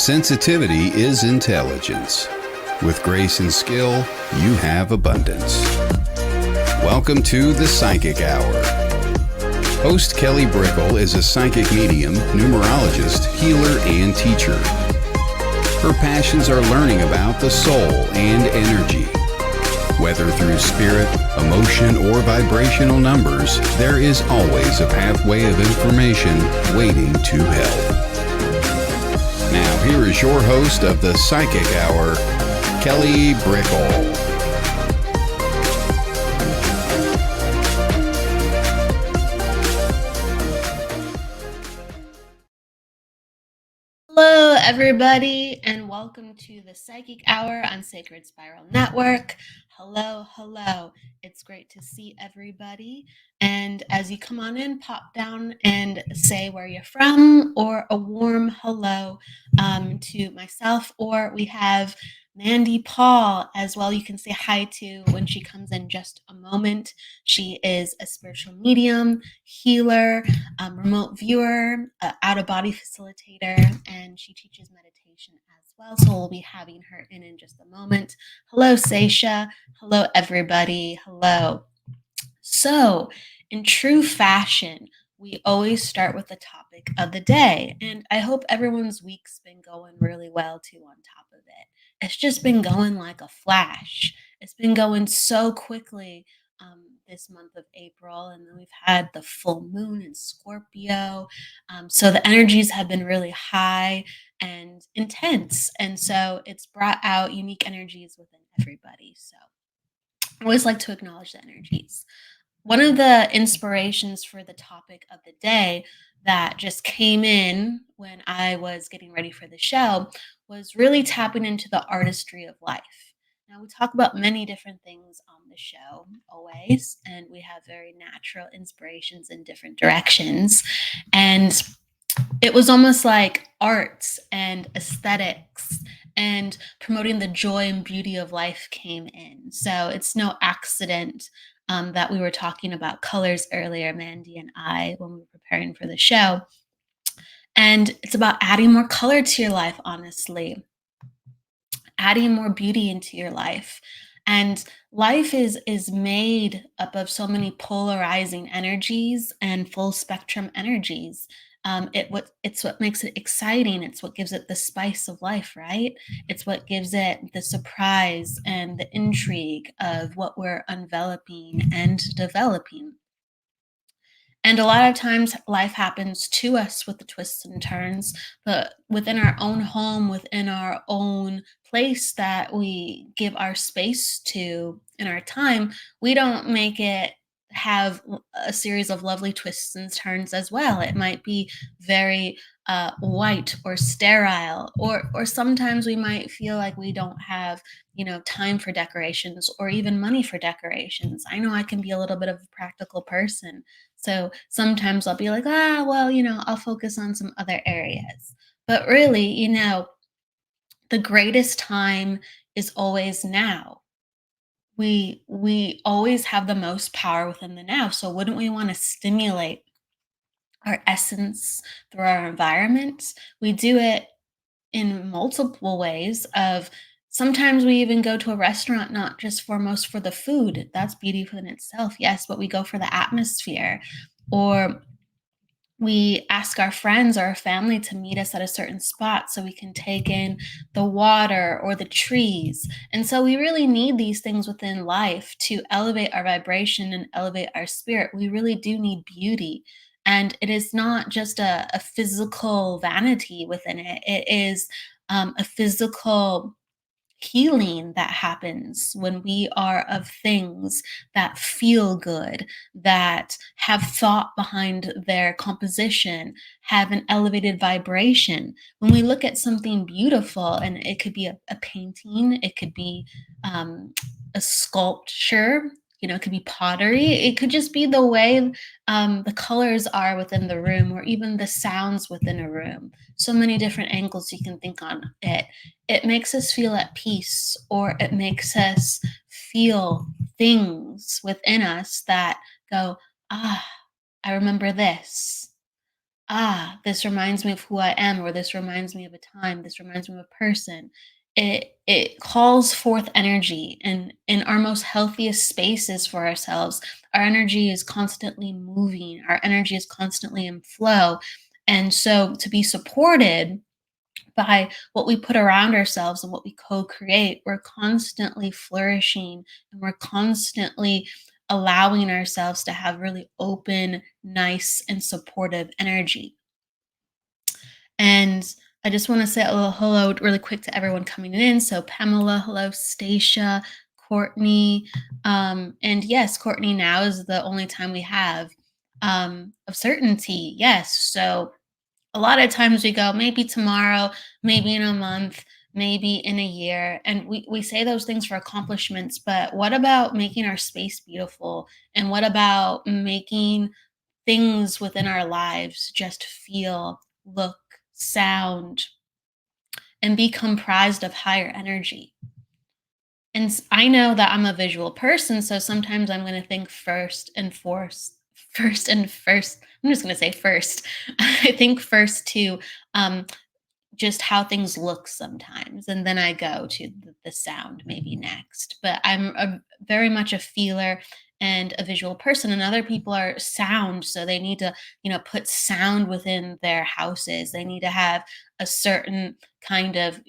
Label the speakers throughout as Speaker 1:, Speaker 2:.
Speaker 1: Sensitivity is intelligence. With grace and skill, you have abundance. Welcome to the Psychic Hour. Host Kelly Brickle is a psychic medium, numerologist, healer, and teacher. Her passions are learning about the soul and energy. Whether through spirit, emotion, or vibrational numbers, there is always a pathway of information waiting to help. Now, here is your host of the Psychic Hour, Kelly Brickle.
Speaker 2: Hello, everybody, and welcome to the Psychic Hour on Sacred Spiral Network. Hello. It's great to see everybody. And as you come on in, pop down and say where you're from, or a warm hello to myself, or we have Mandy Paul as well. You can say hi to when she comes in just a moment. She is a spiritual medium, healer, remote viewer, out-of-body facilitator, and she teaches meditation as well. So we'll be having her in just a moment. Hello, Seisha. Hello, everybody. Hello. So, in true fashion, we always start with the topic of the day. And I hope everyone's week's been going really well, too, on top of it. It's just been going like a flash. It's been going so quickly this month of April. And then we've had the full moon in Scorpio. So the energies have been really high and intense. And so it's brought out unique energies within everybody. So I always like to acknowledge the energies. One of the inspirations for the topic of the day that just came in when I was getting ready for the show was really tapping into the artistry of life. Now, we talk about many different things on the show always, and we have very natural inspirations in different directions. And it was almost like arts and aesthetics and promoting the joy and beauty of life came in. So it's no accident that we were talking about colors earlier, Mandy and I, when we were preparing for the show. And it's about adding more color to your life, honestly, adding more beauty into your life. And life is made up of so many polarizing energies and full spectrum energies. It's what makes it exciting. It's what gives it the spice of life, right? It's what gives it the surprise and the intrigue of what we're enveloping and developing. And a lot of times life happens to us with the twists and turns, but within our own home, within our own place that we give our space to in our time, we don't make it have a series of lovely twists and turns as well. It might be very white or sterile, or sometimes we might feel like we don't have, time for decorations or even money for decorations. I know I can be a little bit of a practical person. So sometimes I'll be like, I'll focus on some other areas. But really, the greatest time is always now. We always have the most power within the now. So wouldn't we want to stimulate our essence through our environment? We do it in multiple ways of sometimes we even go to a restaurant, not just foremost for the food. That's beautiful in itself, yes, but we go for the atmosphere. Or we ask our friends or our family to meet us at a certain spot so we can take in the water or the trees. And so we really need these things within life to elevate our vibration and elevate our spirit. We really do need beauty. And it is not just a physical vanity within it. It is a physical healing that happens when we are of things that feel good, that have thought behind their composition, have an elevated vibration. When we look at something beautiful, and it could be a painting, it could be a sculpture, it could be pottery, it could just be the way the colors are within the room, or even the sounds within a room. So many different angles you can think on it. It makes us feel at peace, or it makes us feel things within us that go, I remember this. this reminds me of who I am, or this reminds me of a time, this reminds me of a person. It calls forth energy, and in our most healthiest spaces for ourselves, our energy is constantly moving, our energy is constantly in flow. And so to be supported by what we put around ourselves and what we co-create, we're constantly flourishing, and we're constantly allowing ourselves to have really open, nice, and supportive energy. And I just want to say a little hello really quick to everyone coming in. So Pamela, hello, Stacia, Courtney. And yes, Courtney, now is the only time we have of certainty. Yes. So a lot of times we go, maybe tomorrow, maybe in a month, maybe in a year. And we say those things for accomplishments, but what about making our space beautiful? And what about making things within our lives just feel, look, sound, and be comprised of higher energy? And I know that I'm a visual person, so sometimes I'm going to think first and first. I'm just going to say first. I think first to um, just how things look sometimes, and then I go to the sound maybe next. But I'm very much a feeler and a visual person, and other people are sound, so they need to, put sound within their houses. They need to have a certain kind of,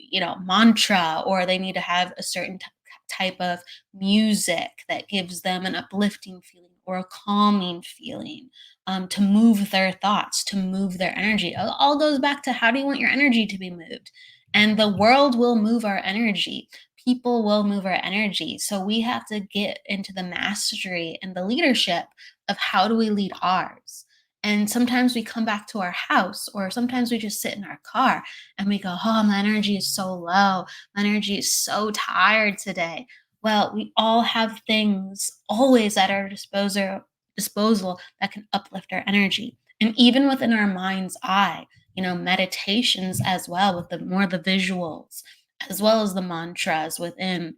Speaker 2: mantra, or they need to have a certain type of music that gives them an uplifting feeling or a calming feeling, to move their thoughts, to move their energy. It all goes back to, how do you want your energy to be moved? And the world will move our energy. People will move our energy. So we have to get into the mastery and the leadership of, how do we lead ours? And sometimes we come back to our house, or sometimes we just sit in our car and we go, oh, my energy is so low. My energy is so tired today. Well, we all have things always at our disposal that can uplift our energy. And even within our mind's eye, meditations as well, with the visuals, as well as the mantras within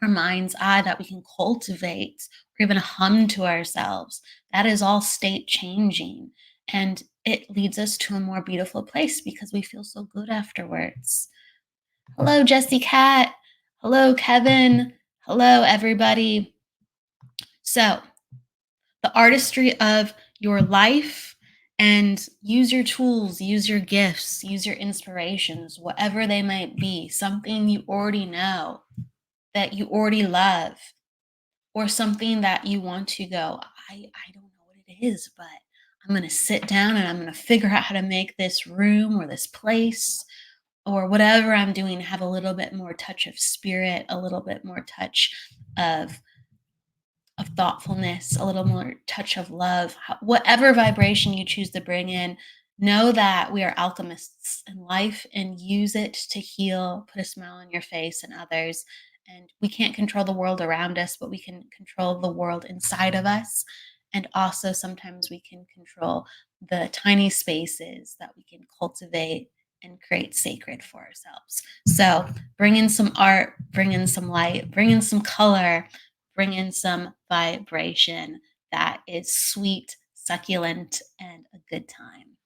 Speaker 2: our mind's eye that we can cultivate or even hum to ourselves. That is all state changing. And it leads us to a more beautiful place because we feel so good afterwards. Hello, Jessie Cat. Hello, Kevin. Hello, everybody. So, the artistry of your life, and use your tools, use your gifts, use your inspirations, whatever they might be, something you already know, that you already love, or something that you want to go, I don't know what it is, but I'm going to sit down and I'm going to figure out how to make this room or this place or whatever I'm doing have a little bit more touch of spirit, a little bit more touch of thoughtfulness, a little more touch of love. Whatever vibration you choose to bring in, know that we are alchemists in life, and use it to heal, put a smile on your face and others. And we can't control the world around us, but we can control the world inside of us. And also sometimes we can control the tiny spaces that we can cultivate and create sacred for ourselves. So bring in some art, bring in some light, bring in some color, bring in some vibration that is sweet, succulent, and a good time.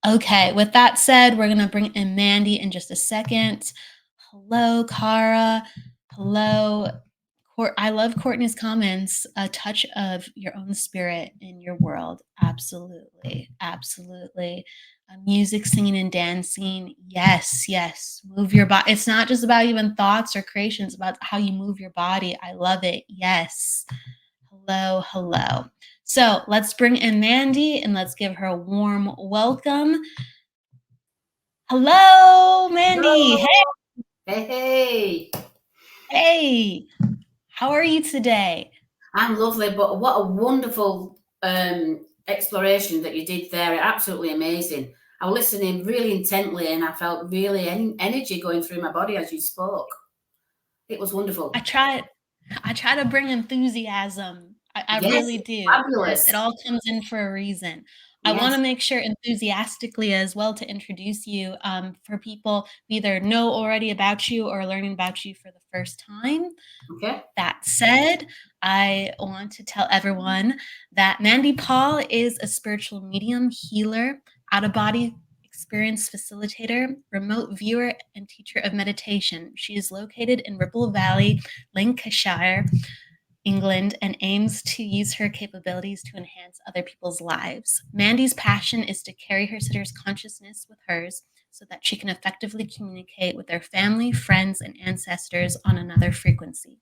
Speaker 2: Okay, with that said, we're going to bring in Mandy in just a second. Hello, Cara. Hello. I love Courtney's comments. A touch of your own spirit in your world. Absolutely. Absolutely. Music, singing, and dancing. Yes, yes. Move your body. It's not just about even thoughts or creations, about how you move your body. I love it. Yes. Hello, hello. So let's bring in Mandy and let's give her a warm welcome. Hello, Mandy.
Speaker 3: Hello. Hey, hey.
Speaker 2: Hey. How are you today?
Speaker 3: I'm lovely, but what a wonderful exploration that you did there. Absolutely amazing. I was listening really intently and I felt really energy going through my body as you spoke. It was wonderful.
Speaker 2: I try to bring enthusiasm. I
Speaker 3: Yes,
Speaker 2: really do. It
Speaker 3: fabulous.
Speaker 2: all comes in for a reason. I want
Speaker 3: Yes.
Speaker 2: to make sure enthusiastically as well to introduce you, for people who either know already about you or learning about you for the first time.
Speaker 3: Okay.
Speaker 2: That said, I want to tell everyone that Mandy Paul is a spiritual medium, healer, out-of-body experience facilitator, remote viewer, and teacher of meditation. She is located in Ripple Valley, Lancashire, England, and aims to use her capabilities to enhance other people's lives. Mandy's passion is to carry her sitters' consciousness with hers so that she can effectively communicate with their family, friends, and ancestors on another frequency.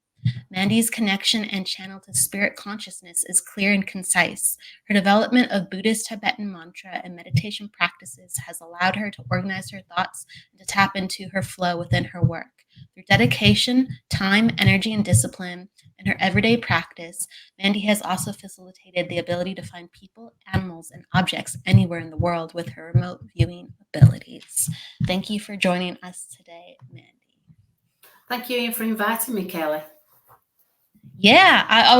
Speaker 2: Mandy's connection and channel to spirit consciousness is clear and concise. Her development of Buddhist Tibetan mantra and meditation practices has allowed her to organize her thoughts and to tap into her flow within her work. Through dedication, time, energy, and discipline in her everyday practice, Mandy has also facilitated the ability to find people, animals, and objects anywhere in the world with her remote viewing abilities. Thank you for joining us today, Mandy.
Speaker 3: Thank you for inviting me, Kelly.
Speaker 2: Yeah,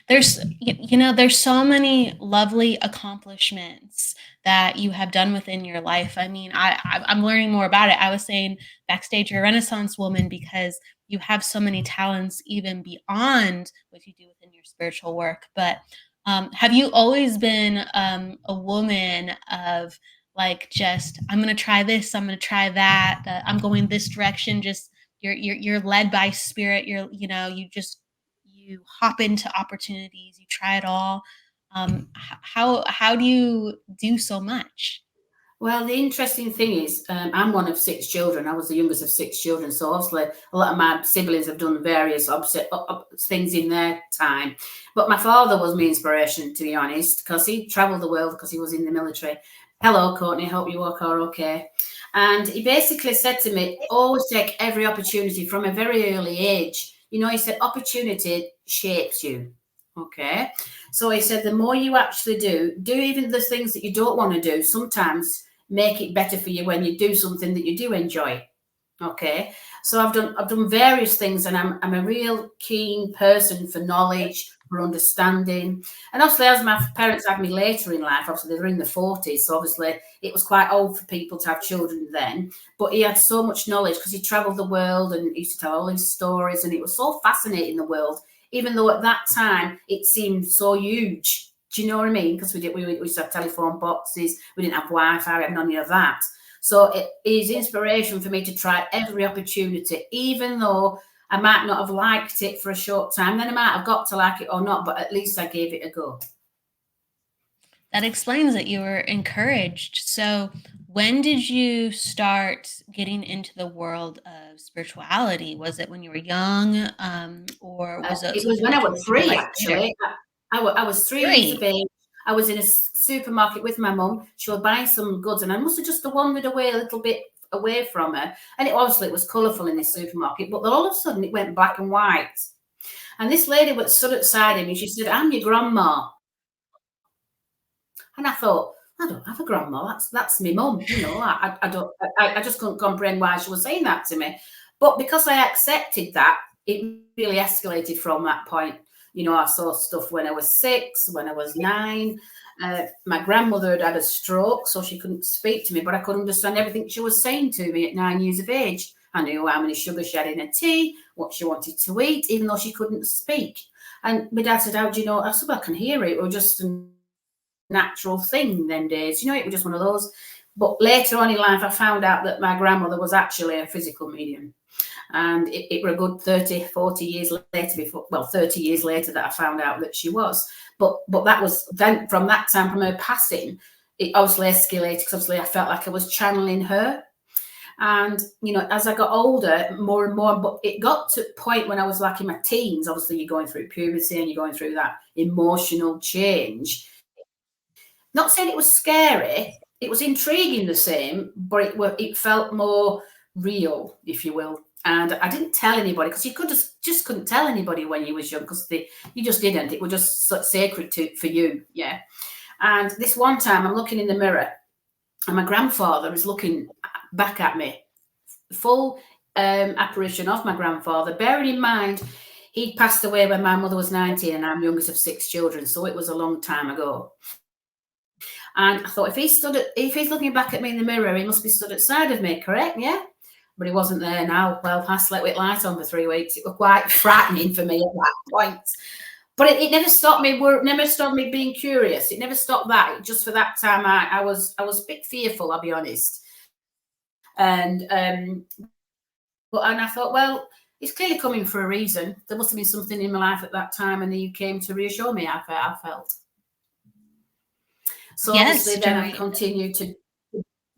Speaker 2: there's so many lovely accomplishments that you have done within your life. I mean, I'm learning more about it. I was saying backstage, you're a Renaissance woman because you have so many talents even beyond what you do within your spiritual work. But have you always been a woman of like, just, I'm going to try this, I'm going to try that, I'm going this direction, just you're led by spirit, you hop into opportunities, you try it all. How do you do so much?
Speaker 3: Well, the interesting thing is, I'm one of 6 children. I was the youngest of 6 children. So obviously a lot of my siblings have done various things in their time. But my father was my inspiration, to be honest, because he traveled the world because he was in the military. Hello, Courtney. Hope you are okay. And he basically said to me, always take every opportunity from a very early age. You know, he said, opportunity shapes you. Okay. So he said, the more you actually do even the things that you don't want to do, sometimes make it better for you when you do something that you do enjoy. Okay. So I've done various things, and I'm a real keen person for knowledge, for understanding. And obviously, as my parents had me later in life, obviously they were in the 40s, so obviously it was quite old for people to have children then. But he had so much knowledge because he traveled the world and he used to tell all his stories, and it was so fascinating, the world, even though at that time it seemed so huge. Do you know what I mean? Because we used to have telephone boxes, we didn't have Wi-Fi, we had none of that. So it is inspiration for me to try every opportunity, even though I might not have liked it for a short time. Then I might have got to like it or not, but at least I gave it a go.
Speaker 2: That explains that you were encouraged. So when did you start getting into the world of spirituality? Was it when you were young, or was it?
Speaker 3: It was when I was 3, actually. I was 3 years of age. I was in a supermarket with my mum. She was buying some goods, and I must have just wandered away a little bit away from her. And it was colourful in this supermarket, but then all of a sudden it went black and white. And this lady was stood outside me. She said, "I'm your grandma." And I thought, I don't have a grandma. That's my mum. You know, I just couldn't comprehend why she was saying that to me. But because I accepted that, it really escalated from that point. You know, I saw stuff when I was 6, when I was 9. My grandmother had a stroke, so she couldn't speak to me, but I could understand everything she was saying to me at 9 years of age. I knew how many sugars she had in her tea, what she wanted to eat, even though she couldn't speak. And my dad said, "How do you know?" I said, "I can hear it." It was just a natural thing them days. You know, it was just one of those. But later on in life, I found out that my grandmother was actually a physical medium. And it were a good 30, 40 years later 30 years later that I found out that she was. But that was then, from that time, from her passing, it obviously escalated, because obviously I felt like I was channeling her. And, you know, as I got older, more and more, but it got to a point when I was like in my teens, obviously you're going through puberty and you're going through that emotional change. Not saying it was scary, it was intriguing the same, but it felt more real, if you will. And I didn't tell anybody, because you could just couldn't tell anybody when you was young, because you just didn't. It was just sacred for you, yeah. And this one time, I'm looking in the mirror, and my grandfather is looking back at me. Full apparition of my grandfather. Bearing in mind, he passed away when my mother was 19, and I'm youngest of 6 children, so it was a long time ago. And I thought, if he's looking back at me in the mirror, he must be stood outside of me, correct? Yeah. But he wasn't there now. Well, I slept with light on for 3 weeks. It was quite frightening for me at that point. But it never stopped me. Never stopped me being curious. It never stopped that. Just for that time, I was a bit fearful, I'll be honest. And I thought, well, it's clearly coming for a reason. There must have been something in my life at that time, and you came to reassure me. I felt. So
Speaker 2: Yes,
Speaker 3: obviously, then I continued to.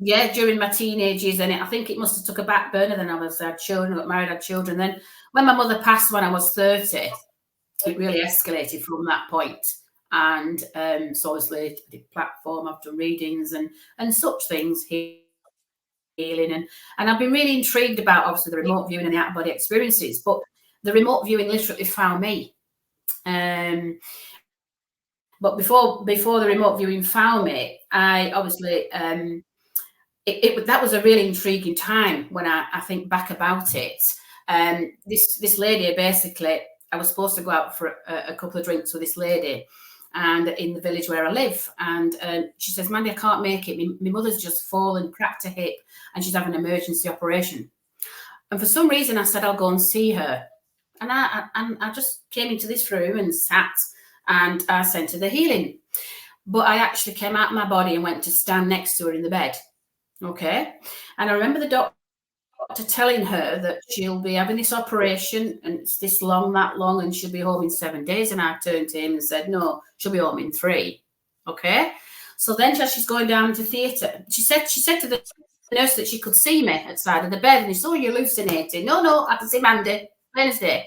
Speaker 3: Yeah, during my teenage years, and I think it must have took a back burner. Then I had children, got married, had children. Then when my mother passed when I was 30. It really escalated from that point. And so obviously I did platform, I've done readings and such things, healing. And I've been really intrigued about, obviously, the remote viewing and the out-of-body experiences. But the remote viewing literally found me. But before the remote viewing found me, I obviously, that was a really intriguing time when I think back about it. This lady, basically, I was supposed to go out for a couple of drinks with this lady, and in the village where I live. And she says, Mandy, I can't make it. My mother's just fallen, cracked her hip, and she's having an emergency operation. And for some reason, I said, I'll go and see her. And I just came into this room and sat, and I sent her the healing. But I actually came out of my body and went to stand next to her in the bed. Okay. And I remember the doctor telling her that she'll be having this operation and it's this long, that long, and she'll be home in 7 days. And I turned to him and said, no, she'll be home in 3. Okay. So then as she's going down to theatre, she said to the nurse that she could see me at the side of the bed, and he said, oh, you're hallucinating. No, I can see Mandy, plain as day.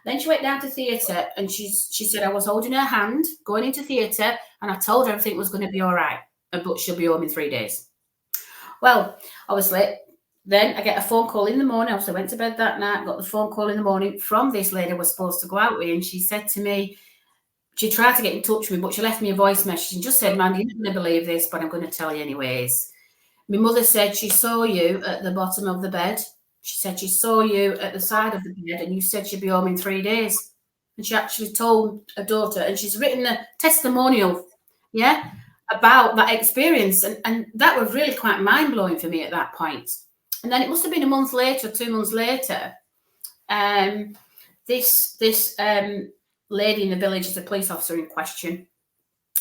Speaker 3: Then she went down to theatre, and she said I was holding her hand going into theatre, and I told her everything was going to be all right, but she'll be home in 3 days. Well, obviously, then I get a phone call in the morning. I went to bed that night, got the phone call in the morning from this lady I was supposed to go out with, and she said to me, she tried to get in touch with me, but she left me a voice message and just said, Mandy, you're not going to believe this, but I'm going to tell you anyways. My mother said she saw you at the bottom of the bed. She said she saw you at the side of the bed, and you said she'd be home in 3 days. And she actually told her daughter, and she's written a testimonial, yeah, about that experience. And that was really quite mind-blowing for me at that point. And then it must have been a month later, 2 months later, this lady in the village is a police officer in question.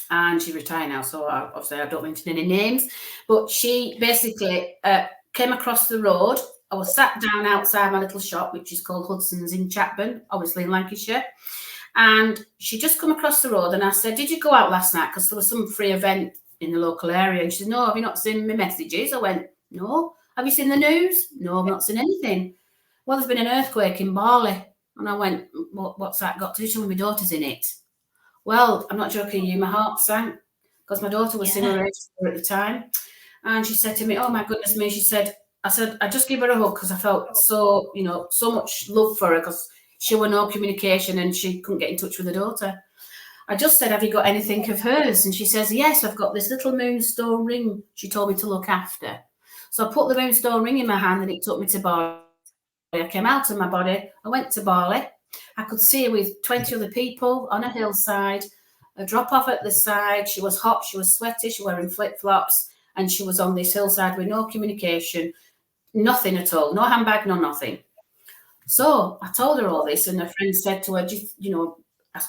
Speaker 3: And she's retired now, so obviously I don't mention any names. But she basically came across the road. I was sat down outside my little shop, which is called Hudson's in Chatburn, obviously in Lancashire. And she just come across the road, and I said, did you go out last night? Because there was some free event in the local area. And she said, no, have you not seen my messages? I went, no. Have you seen the news? No, I've not seen anything. Well, there's been an earthquake in Bali. And I went, what's that got to do with my daughter's in it? Well, I'm not joking you, my heart sank because my daughter was in her age at the time. And she said to me, oh my goodness me, I said, I just give her a hug because I felt so, so much love for her because she was no communication and she couldn't get in touch with her daughter. I just said, have you got anything of hers? And she says, yes, I've got this little moonstone ring she told me to look after. So I put the moonstone ring in my hand and it took me to Bali. I came out of my body. I went to Bali. I could see her with 20 other people on a hillside, a drop off at the side. She was hot, she was sweaty, she was wearing flip-flops, and she was on this hillside with no communication, nothing at all, no handbag, no nothing. So I told her all this, and her friend said to her,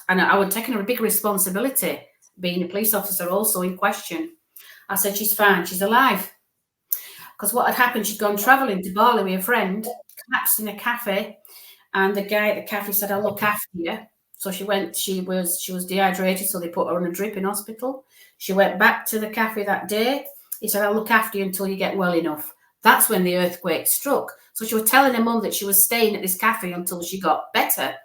Speaker 3: and I would taken her a big responsibility, being a police officer also in question. I said, she's fine, she's alive. Because what had happened, she'd gone travelling to Bali with a friend, collapsed in a cafe, and the guy at the cafe said, I'll look after you. So she went, she was dehydrated, so they put her on a drip in hospital. She went back to the cafe that day. He said, I'll look after you until you get well enough. That's when the earthquake struck. So she was telling her mum that she was staying at this cafe until she got better.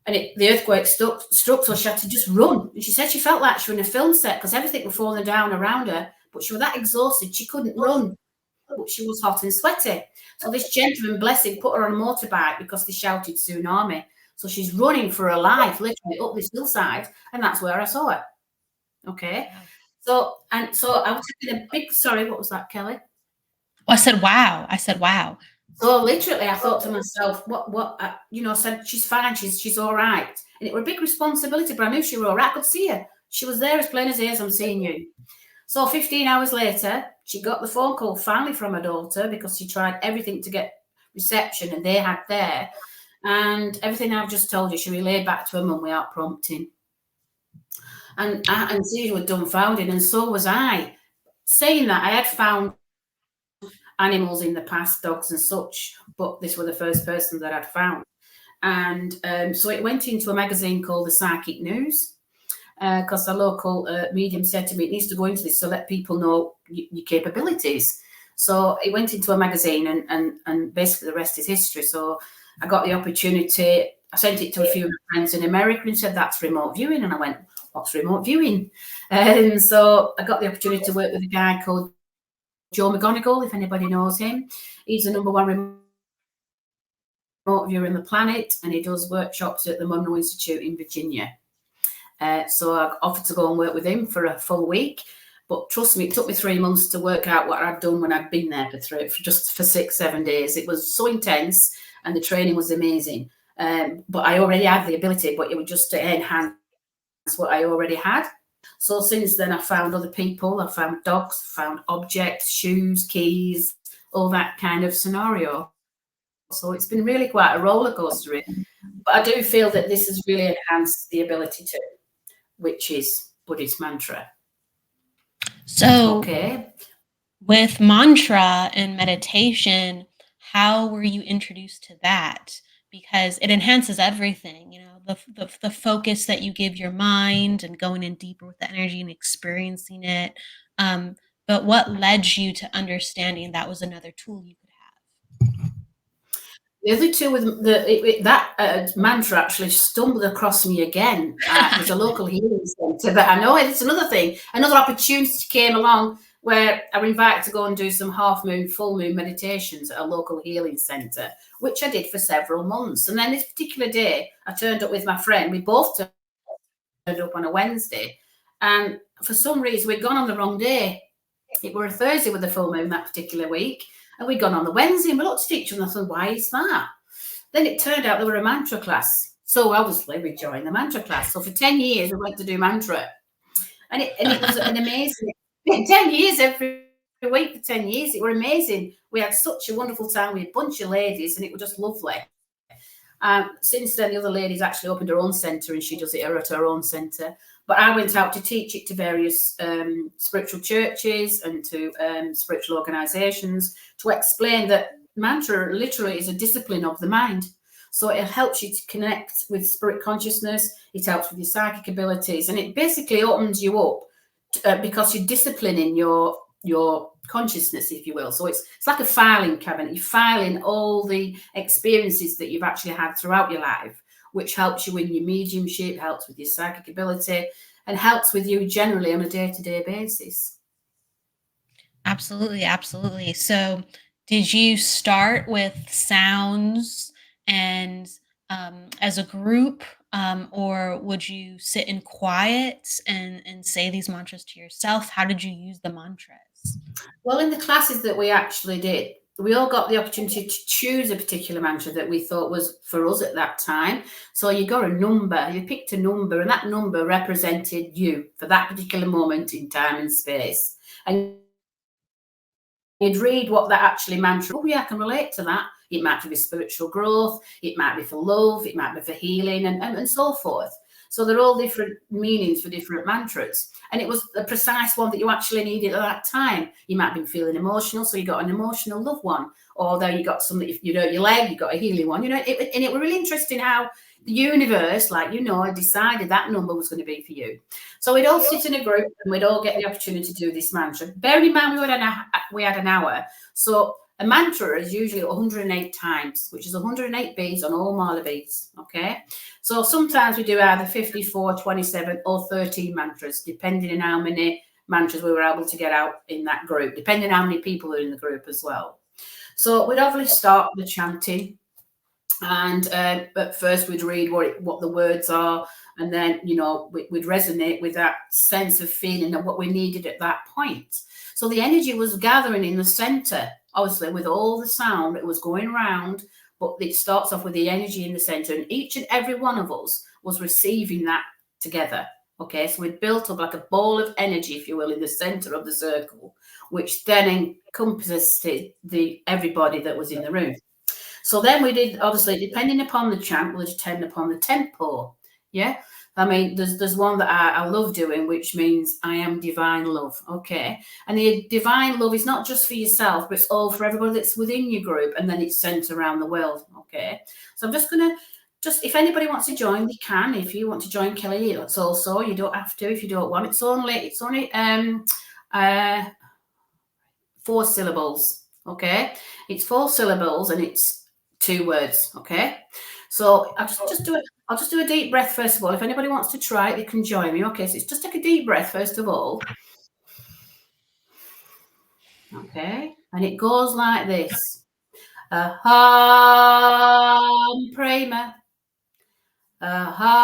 Speaker 3: And the earthquake struck, so she had to just run. And she said she felt like she was in a film set because everything was falling down around her. But she was that exhausted, she couldn't run. But she was hot and sweaty. So this gentleman, bless him, put her on a motorbike because they shouted tsunami. So she's running for her life, literally up this hillside, and that's where I saw her. Okay. So I was taking a big, sorry, what was that, Kelly?
Speaker 2: I said, wow.
Speaker 3: So literally, I thought to myself, I said, she's fine, she's all right. And it was a big responsibility, but I knew she was all right. I could see her. She was there as plain as day as I'm seeing you. So 15 hours later, she got the phone call finally from her daughter because she tried everything to get reception and they had there. And everything I've just told you, she relayed back to her mum without prompting. And she was dumbfounded, and so was I. Saying that, I had found animals in the past, dogs and such, but this was the first person that I'd found. And so it went into a magazine called The Psychic News, because a local medium said to me, it needs to go into this, so let people know your capabilities. So it went into a magazine, and basically the rest is history. So I got the opportunity. I sent it to a few friends in America and said, that's remote viewing. And I went, what's remote viewing? And so I got the opportunity to work with a guy called Joe McGonigal, if anybody knows him. He's the #1 remote viewer on the planet, and he does workshops at the Monroe Institute in Virginia. So I offered to go and work with him for a full week. But trust me, it took me 3 months to work out what I'd done when I'd been there for 6-7 days. It was so intense, and the training was amazing. But I already had the ability, but it was just to enhance what I already had. So since then, I found other people, I found dogs, found objects, shoes, keys, all that kind of scenario. So it's been really quite a roller coaster. But I do feel that this has really enhanced the ability to, which is Buddhist mantra.
Speaker 2: So with mantra and meditation, how were you introduced to that? Because it enhances everything, you know, the focus that you give your mind and going in deeper with the energy and experiencing it. But what led you to understanding that was another tool you could have?
Speaker 3: The other two with that mantra actually stumbled across me again. There's a local healing centre that I know. It's another thing. Another opportunity came along where I were invited to go and do some half moon, full moon meditations at a local healing centre, which I did for several months. And then this particular day, I turned up with my friend. We both turned up on a Wednesday. And for some reason, we'd gone on the wrong day. It were a Thursday with the full moon that particular week. And we'd gone on the Wednesday, and we looked at each other and I thought, why is that? Then it turned out there were a mantra class. So obviously we joined the mantra class. So for 10 years, we went to do mantra. And it was an amazing 10 years every week for 10 years. It were amazing. We had such a wonderful time. We had a bunch of ladies, and it was just lovely. Since then, the other lady's actually opened her own centre, and she does it at her own centre. But I went out to teach it to various spiritual churches and to spiritual organisations to explain that mantra literally is a discipline of the mind. So it helps you to connect with spirit consciousness. It helps with your psychic abilities, and it basically opens you up because you're disciplining your consciousness, if you will. So it's like a filing cabinet. You file in all the experiences that you've actually had throughout your life, which helps you in your mediumship, helps with your psychic ability, and helps with you generally on a day-to-day basis.
Speaker 2: Absolutely, absolutely. So did you start with sounds and as a group, or would you sit in quiet and say these mantras to yourself? How did you use the mantras?
Speaker 3: Well, in the classes that we actually did, we all got the opportunity to choose a particular mantra that we thought was for us at that time. So you got a number, you picked a number, and that number represented you for that particular moment in time and space. And you'd read what that actually mantra, oh yeah, I can relate to that. It might be for spiritual growth, it might be for love, it might be for healing, and so forth. So they're all different meanings for different mantras. And it was the precise one that you actually needed at that time. You might have been feeling emotional, so you got an emotional love one. Or there you got something, you know, your leg, you got a healing one. You know, and it was really interesting how the universe, like, you know, decided that number was going to be for you. So we'd all sit in a group and we'd all get the opportunity to do this mantra. Bearing in mind we had an hour. So a mantra is usually 108 times, which is 108 beads on all mala beads, okay? So sometimes we do either 54, 27, or 13 mantras, depending on how many mantras we were able to get out in that group, depending on how many people are in the group as well. So we'd obviously start with the chanting, and at first we'd read what the words are, and then, you know, we'd resonate with that sense of feeling of what we needed at that point. So the energy was gathering in the center. Obviously, with all the sound, it was going around, but it starts off with the energy in the center, and each and every one of us was receiving that together. Okay, so we built up like a ball of energy, if you will, in the center of the circle, which then encompasses everybody that was in the room. So then we did, obviously, depending upon the chant, will depend upon the tempo. Yeah. I mean, there's one that I love doing, which means I am divine love. Okay. And the divine love is not just for yourself, but it's all for everybody that's within your group. And then it's sent around the world. Okay. So I'm just going to, if anybody wants to join, they can. If you want to join Kelly, it's also, you don't have to if you don't want. It's only 4 syllables. Okay. It's 4 syllables and it's 2 words. Okay. So I'll just do a deep breath first of all. If anybody wants to try it, they can join me. Okay, so it's just take a deep breath first of all. Okay, and it goes like this. Aham prema. Aham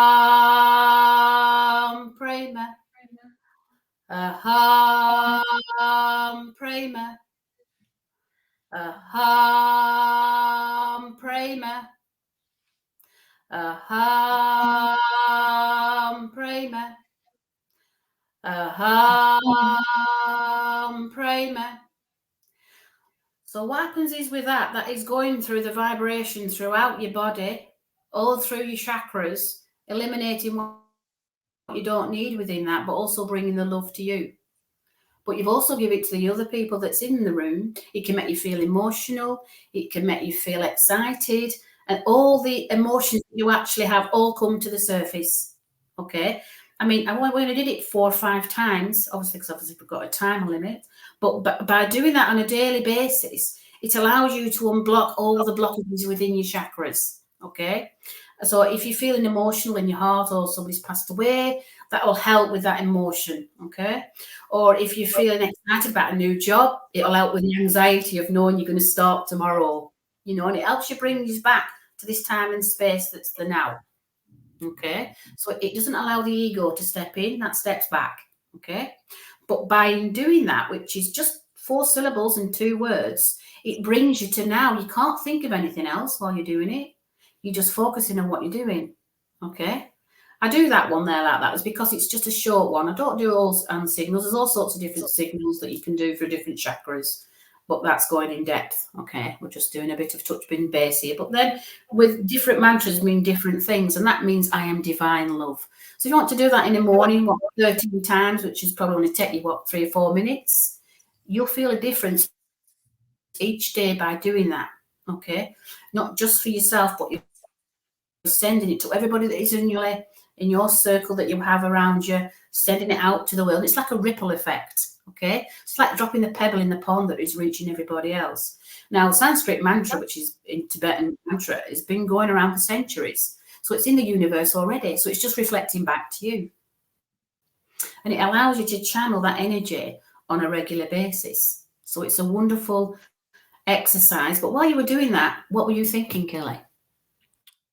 Speaker 3: prema. Aham prema. Aham prema. Aham prema. Aham prema. So what happens is with that is going through the vibration throughout your body, all through your chakras, eliminating what you don't need within that, but also bringing the love to you. But you've also given it to the other people that's in the room. It can make you feel emotional. It can make you feel excited. And all the emotions you actually have all come to the surface. Okay. I mean, I only did it 4 or 5 times, obviously, because we've got a time limit. But by doing that on a daily basis, it allows you to unblock all the blockages within your chakras. Okay. So if you're feeling emotional in your heart or somebody's passed away, that will help with that emotion. Okay. Or if you're feeling excited about a new job, it'll help with the anxiety of knowing you're going to start tomorrow. You know, and it helps you bring you back to this time and space that's the now. Okay, so it doesn't allow the ego to step in, that steps back. Okay, but by doing that, which is just 4 syllables and 2 words, it brings you to now. You can't think of anything else while you're doing it. You're just focusing on what you're doing. Okay, I do that one there like that. It's because it's just a short one. I don't do all signals. There's all sorts of different signals that you can do for different chakras. But that's going in depth. Okay, we're just doing a bit of touch base here. But then with different mantras mean different things, and that means I am divine love. So if you want to do that in the morning, 13 times, which is probably going to take you 3 or 4 minutes, you'll feel a difference each day by doing that. Okay, not just for yourself, but you're sending it to everybody that is in your circle that you have around you, sending it out to the world. It's like a ripple effect. Okay, it's like dropping the pebble in the pond that is reaching everybody else. Now, Sanskrit mantra, which is in Tibetan mantra, has been going around for centuries. So it's in the universe already. So it's just reflecting back to you. And it allows you to channel that energy on a regular basis. So it's a wonderful exercise. But while you were doing that, what were you thinking, Kelly?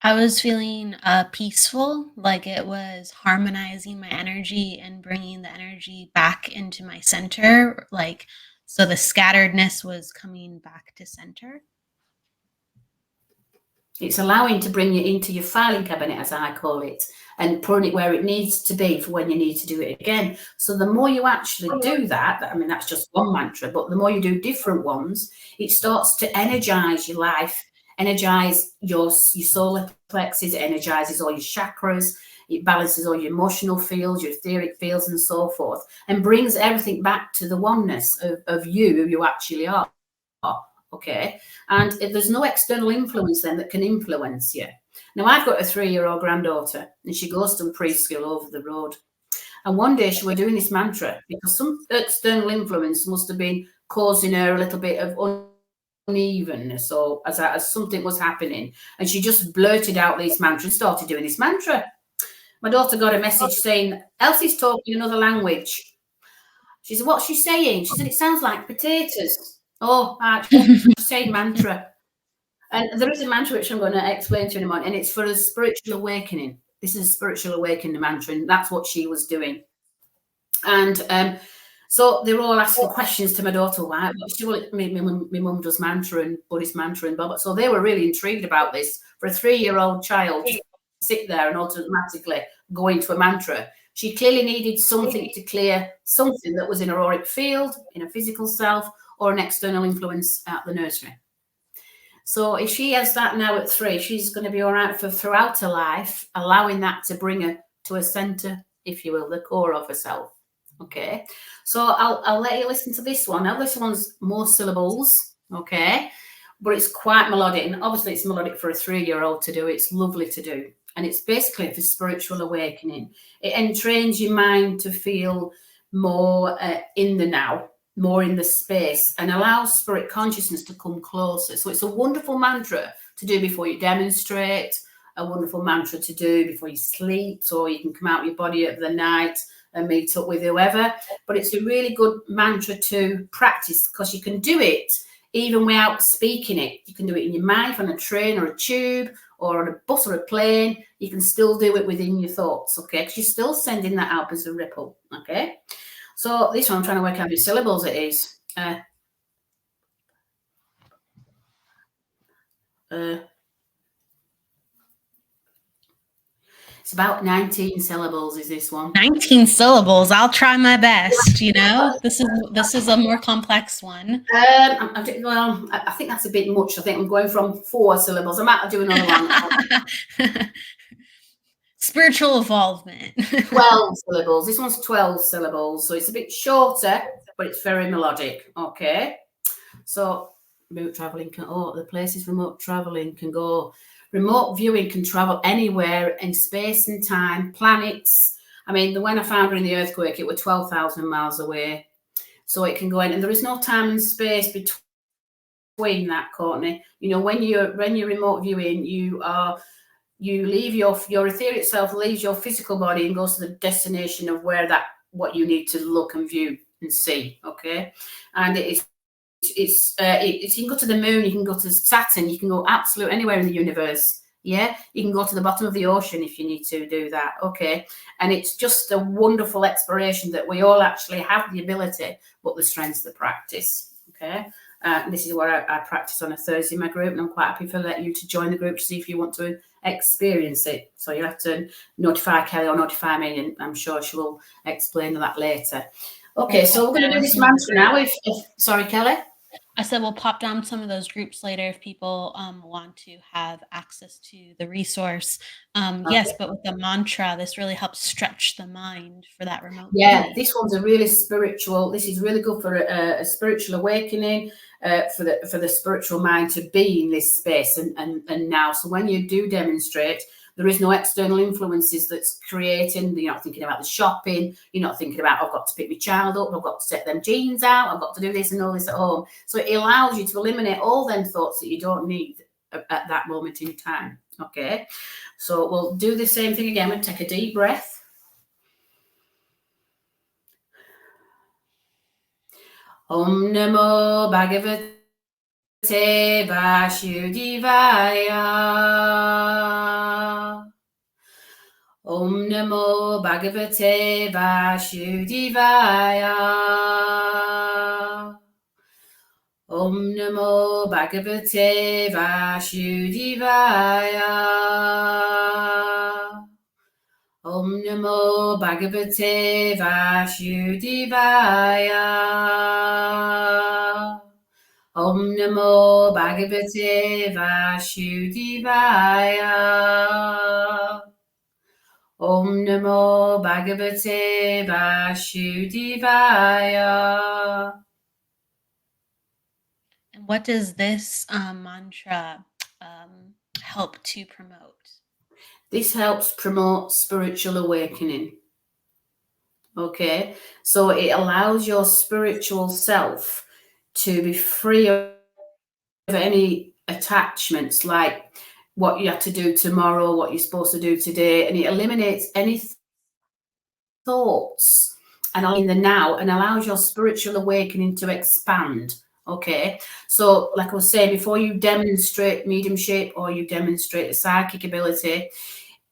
Speaker 2: I was feeling peaceful, like it was harmonizing my energy and bringing the energy back into my center, like so the scatteredness was coming back to center.
Speaker 3: It's allowing to bring you into your filing cabinet, as I call it, and putting it where it needs to be for when you need to do it again. So the more you actually do that, I mean, that's just one mantra, but the more you do different ones, it starts to energize your life, energize your solar plexus, it energizes all your chakras, it balances all your emotional fields, your etheric fields, and so forth, and brings everything back to the oneness of you, who you actually are. Okay, and there's no external influence then that can influence you. Now, I've got a 3-year-old granddaughter, and she goes to a preschool over the road. And one day she was doing this mantra because some external influence must have been causing her a little bit of unevenness, or as something was happening, and she just blurted out these mantras and started doing this mantra. My daughter got a message saying, Elsie's talking another language. She said, what's she saying? She said, it sounds like potatoes. Oh, say mantra. And there is a mantra which I'm going to explain to you in a moment, and it's for a spiritual awakening. This is a spiritual awakening mantra, and that's what she was doing. And so they were all asking questions to my daughter. Why? My mum does mantra and Buddhist mantra and blah, blah. So they were really intrigued about this. For a 3-year-old child to sit there and automatically go into a mantra, she clearly needed something to clear something that was in her auric field, in her physical self, or an external influence at the nursery. So if she has that now at 3, she's going to be all right for throughout her life, allowing that to bring her to a center, if you will, the core of herself. Okay, so I'll let you listen to this one. Now this one's more syllables, okay, but it's quite melodic, and obviously it's melodic for a 3-year-old to do. It's lovely to do, and it's basically for spiritual awakening. It entrains your mind to feel more in the now, more in the space, and allows spirit consciousness to come closer. So it's a wonderful mantra to do before you demonstrate, a wonderful mantra to do before you sleep, so you can come out of your body at the night and meet up with whoever. But it's a really good mantra to practice, because you can do it even without speaking it. You can do it in your mind, on a train or a tube or on a bus or a plane. You can still do it within your thoughts, okay, because you're still sending that out as a ripple, okay. So this one, I'm trying to work out how many syllables it is. It's about 19 syllables is this one.
Speaker 2: 19 syllables. I'll try my best, you know. This is a more complex one.
Speaker 3: Well, I think that's a bit much. I think I'm going from 4 syllables. I might do another one.
Speaker 2: Spiritual involvement.
Speaker 3: 12 syllables. This one's 12 syllables. So it's a bit shorter, but it's very melodic. Okay. So remote traveling the places remote traveling can go. Remote viewing can travel anywhere in space and time, planets. I mean, when I found her in the earthquake, it was 12,000 miles away. So it can go in, and there is no time and space between that, Courtney. You know, when you're remote viewing, you leave your etheric self leaves your physical body and goes to the destination of what you need to look and view and see. Okay, and you can go to the moon, you can go to Saturn, you can go absolutely anywhere in the universe. Yeah, you can go to the bottom of the ocean if you need to do that. Okay, and it's just a wonderful exploration that we all actually have the ability, but the strength's the practice. Okay, this is what I practice on a Thursday in my group, and I'm quite happy for you to join the group to see if you want to experience it. So you have to notify Kelly or notify me, and I'm sure she will explain that later. Okay, so we're going to do this mantra now. Sorry, Kelly.
Speaker 2: I said we'll pop down some of those groups later if people want to have access to the resource. Okay. Yes, but with the mantra, this really helps stretch the mind for that remote.
Speaker 3: Yeah, this one's a really spiritual. This is really good for a spiritual awakening, for the spiritual mind to be in this space and now. So when you do demonstrate, there is no external influences that's creating. You're not thinking about the shopping. You're not thinking about, I've got to pick my child up. I've got to set them jeans out. I've got to do this and all this at home. So it allows you to eliminate all them thoughts that you don't need at that moment in time. Okay. So we'll do the same thing again. We'll take a deep breath. Om Namo Bhagavate Vasudevaya. Om Namo Bhagavate Vasudevaya. Om Namo Bhagavate Vasudevaya. Om Namo Bhagavate Vasudevaya. Om Namo Bhagavate Vasudevaya. Om Namo Bhagavate Vasudevaya.
Speaker 2: And what does this mantra help to promote?
Speaker 3: This helps promote spiritual awakening. Okay, so it allows your spiritual self to be free of any attachments, like what you have to do tomorrow, what you're supposed to do today, and it eliminates any thoughts and in the now, and allows your spiritual awakening to expand. Okay, so like I was saying, before you demonstrate mediumship or you demonstrate a psychic ability,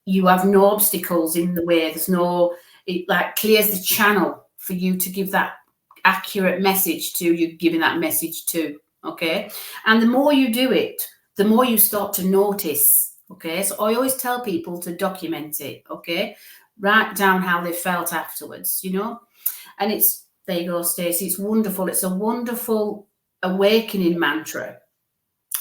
Speaker 3: you have no obstacles in the way. It like clears the channel for you to give that accurate message to you, giving that message to. Okay, and the more you do it, the more you start to notice. Okay, so I always tell people to document it. Okay, write down how they felt afterwards, you know. And there you go, Stacey. It's wonderful. It's a wonderful awakening mantra.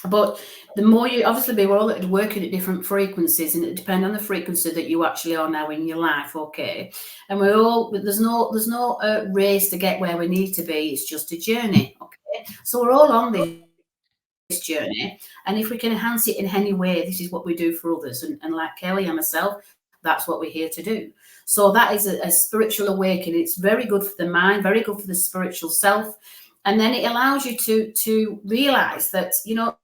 Speaker 3: But the more you, obviously, we're all working at different frequencies, and it depends on the frequency that you actually are now in your life, okay? And we're all, there's no race to get where we need to be. It's just a journey, okay? So we're all on this journey, and if we can enhance it in any way, this is what we do for others. And like Kelly and myself, that's what we're here to do. So that is a spiritual awakening. It's very good for the mind, very good for the spiritual self. And then it allows you to realize that, you know,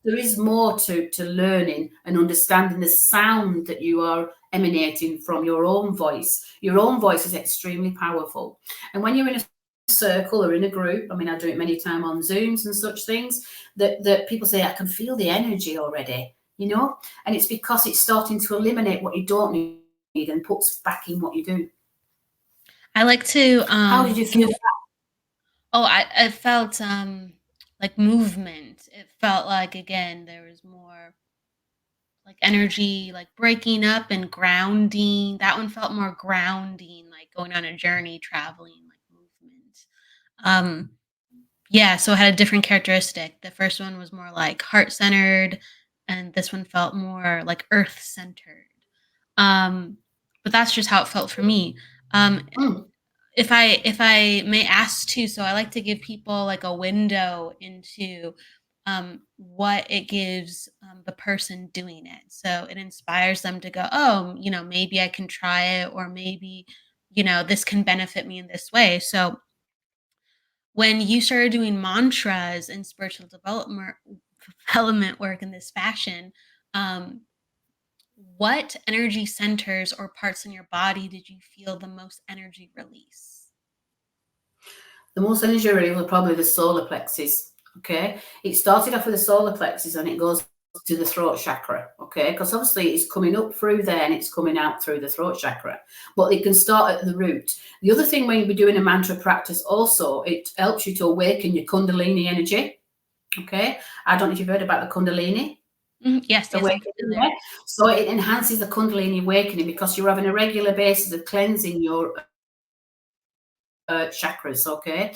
Speaker 3: there is more to learning and understanding the sound that you are emanating from your own voice. Your own voice is extremely powerful. And when you're in a circle or in a group, I mean, I do it many times on Zooms and such things, that people say, I can feel the energy already, you know, and it's because it's starting to eliminate what you don't need and puts back in what you do.
Speaker 2: I like to
Speaker 3: How did you feel that?
Speaker 2: I felt like movement. It felt like, again, there was more like energy, like breaking up and grounding. That one felt more grounding, like going on a journey, traveling, like movement. Um yeah, so it had a different characteristic. The first one was more like heart centered, and this one felt more like earth centered. Um but that's just how it felt for me. Um
Speaker 3: Mm.
Speaker 2: if I may ask too, so I like to give people like a window into what it gives the person doing it. So it inspires them to go, oh, you know, maybe I can try it, or maybe, you know, this can benefit me in this way. So when you started doing mantras and spiritual development work in this fashion, um, what energy centers or parts in your body did you feel the most energy release?
Speaker 3: The most energy release was probably the solar plexus. Okay, it started off with the solar plexus and it goes to the throat chakra. Okay, because obviously it's coming up through there and it's coming out through the throat chakra, but it can start at the root. The other thing when you're doing a mantra practice, also it helps you to awaken your kundalini energy. Okay, I don't know if you've heard about the kundalini.
Speaker 2: Yes, yes, I'm
Speaker 3: Awakening,
Speaker 2: familiar.
Speaker 3: yeah? So it enhances the kundalini awakening because you're having a regular basis of cleansing your chakras, okay?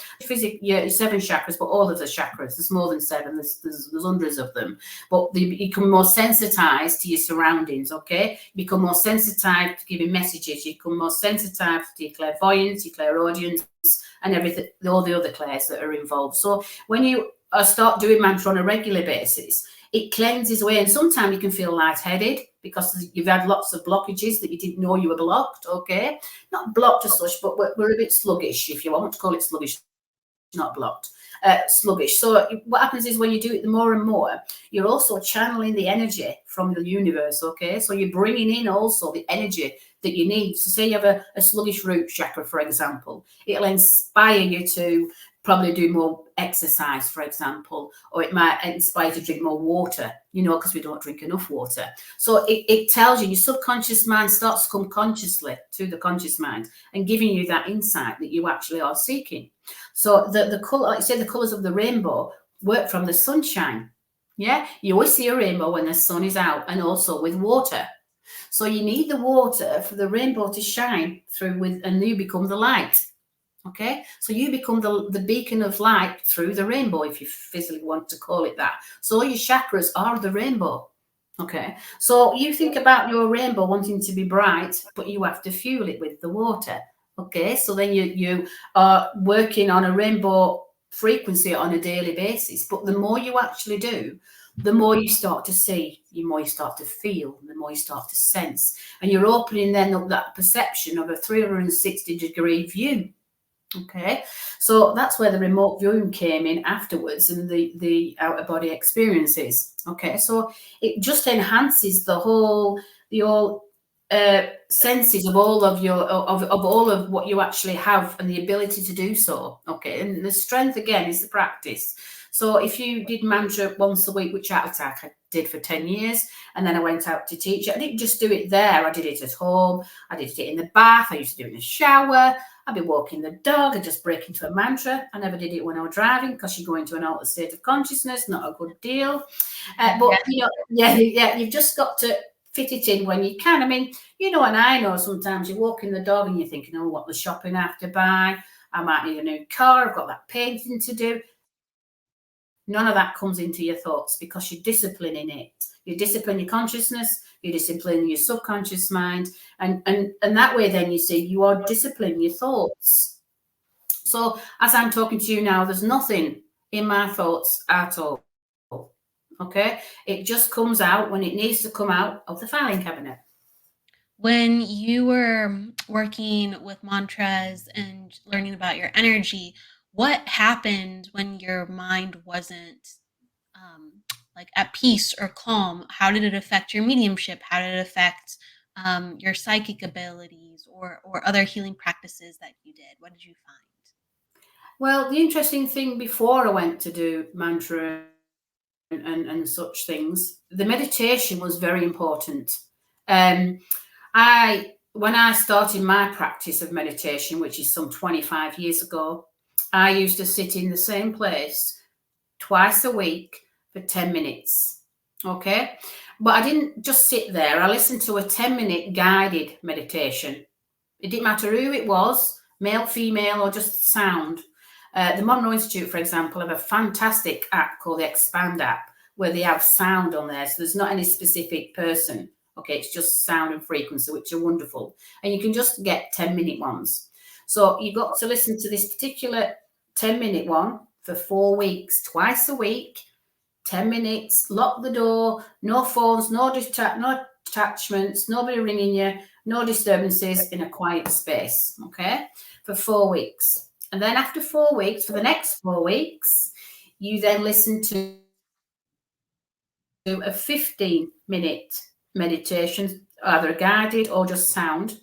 Speaker 3: Yeah, 7 chakras, but all of the chakras. There's more than 7. There's hundreds of them. But you become more sensitized to your surroundings, okay? You become more sensitized to giving messages. You become more sensitized to your clairvoyance, your clairaudience, and everything, all the other clairs that are involved. So when you start doing mantra on a regular basis, it cleanses away, and sometimes you can feel lightheaded because you've had lots of blockages that you didn't know you were blocked, okay? Not blocked as such, but we're a bit sluggish, if you want to call it sluggish, not blocked, sluggish. So what happens is when you do it more and more, you're also channeling the energy from the universe, okay? So you're bringing in also the energy that you need. So say you have a sluggish root chakra, for example, it'll inspire you to probably do more exercise, for example, or it might inspire you to drink more water, you know, because we don't drink enough water. So it tells you, your subconscious mind starts to come consciously to the conscious mind and giving you that insight that you actually are seeking. So the color, like I say, the colors of the rainbow work from the sunshine. Yeah, you always see a rainbow when the sun is out, and also with water. So you need the water for the rainbow to shine through with, and you become the light. Okay, so you become the beacon of light through the rainbow, if you physically want to call it that. So all your chakras are the rainbow. Okay, so you think about your rainbow wanting to be bright, but you have to fuel it with the water. Okay, so then you are working on a rainbow frequency on a daily basis. But the more you actually do, the more you start to see, the more you start to feel, the more you start to sense, and you're opening then up that perception of a 360-degree view. Okay, so that's where the remote viewing came in afterwards, and the outer body experiences. Okay, so it just enhances the whole senses of all of your of all of what you actually have and the ability to do so. Okay, and the strength again is the practice. So if you did mantra once a week, which I did for 10 years, and then I went out to teach it, I didn't just do it there. I did it at home. I did it in the bath. I used to do it in the shower. I'd be walking the dog. I'd just break into a mantra. I never did it when I was driving because you go into an altered state of consciousness. Not a good deal. But, you know, yeah, you've just got to fit it in when you can. I mean, you know, and I know sometimes you're walking the dog and you're thinking, oh, what the shopping I have to buy? I might need a new car. I've got that painting to do. None of that comes into your thoughts because you're disciplining it. You discipline your consciousness, you discipline your subconscious mind, and that way then you see you are disciplining your thoughts. So as I'm talking to you now, there's nothing in my thoughts at all. Okay? It just comes out when it needs to come out of the filing cabinet.
Speaker 2: When you were working with mantras and learning about your energy, what happened when your mind wasn't like at peace or calm? How did it affect your mediumship? How did it affect your psychic abilities or other healing practices that you did? What did you find?
Speaker 3: Well, the interesting thing before I went to do mantra and such things, the meditation was very important. When I started my practice of meditation, which is some 25 years ago, I used to sit in the same place twice a week for 10 minutes. Okay. But I didn't just sit there. I listened to a 10-minute guided meditation. It didn't matter who it was, male, female, or just sound. The Monroe Institute, for example, have a fantastic app called the Expand app, where they have sound on there. So there's not any specific person. Okay, it's just sound and frequency, which are wonderful. And you can just get 10-minute ones. So you got to listen to this particular 10-minute one for 4 weeks, twice a week, 10 minutes, lock the door, no phones, no attachments, nobody ringing you, no disturbances, in a quiet space, okay, for 4 weeks. And then after 4 weeks, for the next 4 weeks, you then listen to a 15-minute meditation, either guided or just sound.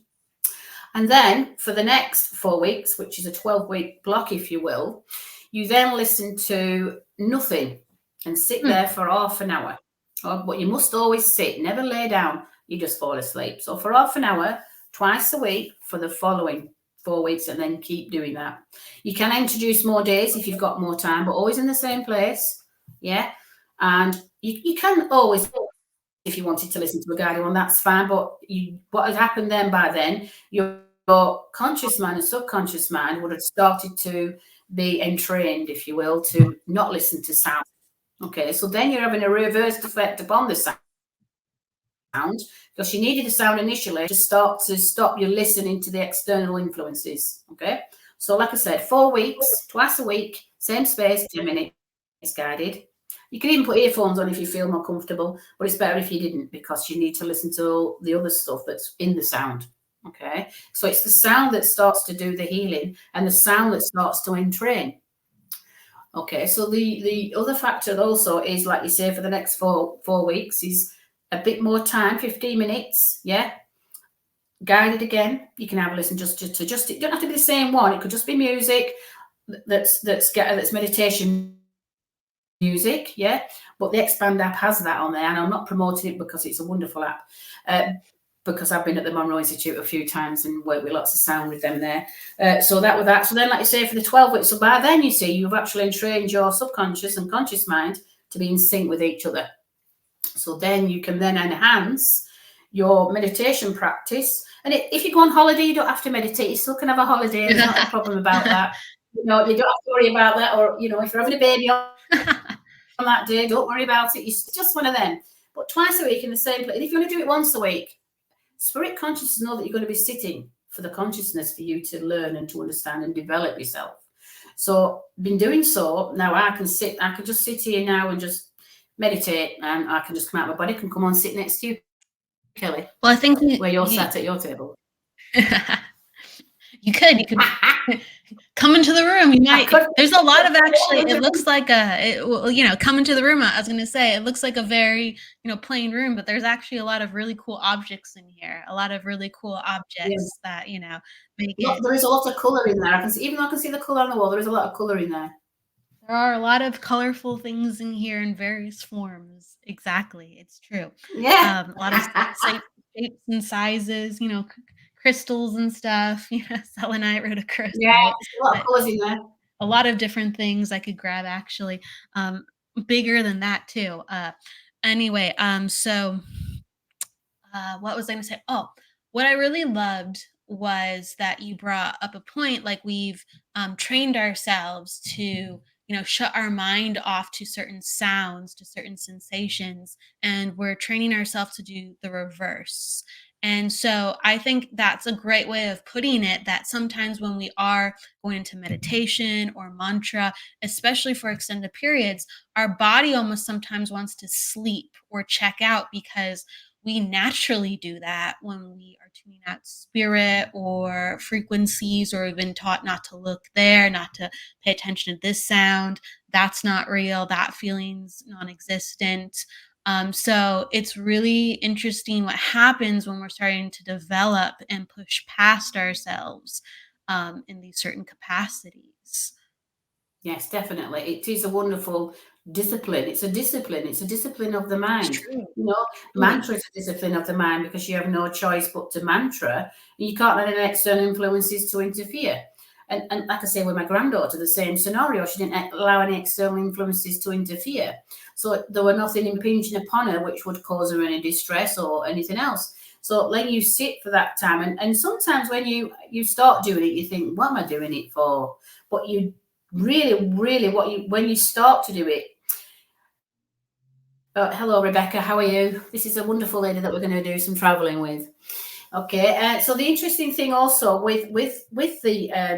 Speaker 3: And then for the next 4 weeks, which is a 12-week block, if you will, you then listen to nothing and sit there for half an hour. But you must always sit, never lay down. You just fall asleep. So for half an hour, twice a week for the following 4 weeks, and then keep doing that. You can introduce more days if you've got more time, but always in the same place. Yeah. And you can always, if you wanted to listen to a guided one, that's fine. But what had happened then by then, your conscious mind and subconscious mind would have started to be entrained, if you will, to not listen to sound. Okay, so then you're having a reversed effect upon the sound, because you needed the sound initially to stop you listening to the external influences. Okay, so like I said, 4 weeks, twice a week, same space, 10 minutes guided. You can even put earphones on if you feel more comfortable, but it's better if you didn't, because you need to listen to all the other stuff that's in the sound. Okay, so it's the sound that starts to do the healing and the sound that starts to entrain. Okay, so the other factor also is, like you say, for the next four weeks is a bit more time, 15 minutes, yeah, guided again. You can have a listen just it don't have to be the same one. It could just be music that's meditation music, yeah. But the Expand app has that on there, and I'm not promoting it because it's a wonderful app. Because I've been at the Monroe Institute a few times and worked with lots of sound with them there. So that with that. So then, like you say, for the 12 weeks, so by then, you see, you've actually trained your subconscious and conscious mind to be in sync with each other. So then you can then enhance your meditation practice. And if you go on holiday, you don't have to meditate. You still can have a holiday. There's not a problem about that. You don't have to worry about that. Or, if you're having a baby on that day, don't worry about it. It's just one of them. But twice a week in the same place. And if you want to do it once a week, spirit consciousness know that you're going to be sitting for the consciousness for you to learn and to understand and develop yourself. So been doing so. Now I can just sit here now and just meditate, and I can just come out. My body can come on, sit next to you, Kelly.
Speaker 2: Well, I think
Speaker 3: where you're sat at your table.
Speaker 2: You could come into the room. You might. There's a lot of it looks like come into the room. I was going to say, it looks like a very, plain room, but there's actually a lot of really cool objects in here. A lot of really cool objects that, make it.
Speaker 3: There is a lot of color in there. Even though I can see the color on the wall, there is a lot of color in there.
Speaker 2: There are a lot of colorful things in here in various forms. Exactly. It's true.
Speaker 3: Yeah.
Speaker 2: A lot of shapes and sizes, crystals and stuff, selenite, rhodochrosite.
Speaker 3: Yeah, a lot of colors in there.
Speaker 2: A lot of different things I could grab, actually. Bigger than that too. Anyway, so what was I going to say? Oh, what I really loved was that you brought up a point, like we've trained ourselves to shut our mind off to certain sounds, to certain sensations, and we're training ourselves to do the reverse. And so I think that's a great way of putting it, that sometimes when we are going into meditation or mantra, especially for extended periods, our body almost sometimes wants to sleep or check out, because we naturally do that when we are tuning out spirit or frequencies, or we've been taught not to look there, not to pay attention to this sound. That's not real. That feeling's non-existent. So it's really interesting what happens when we're starting to develop and push past ourselves in these certain capacities.
Speaker 3: Yes, definitely. It is a wonderful discipline. It's a discipline. It's a discipline of the
Speaker 2: It's
Speaker 3: mind.
Speaker 2: true. Truly.
Speaker 3: Mantra is a discipline of the mind because you have no choice but to mantra. And you can't let any external influences to interfere. And like I say, with my granddaughter, the same scenario. She didn't allow any external influences to interfere. So there were nothing impinging upon her which would cause her any distress or anything else. So let you sit for that time. And sometimes when you start doing it, you think, what am I doing it for? But you really when you start to do it. Hello Rebecca, how are you? This is a wonderful lady that we're going to do some traveling with. Okay, so the interesting thing also with the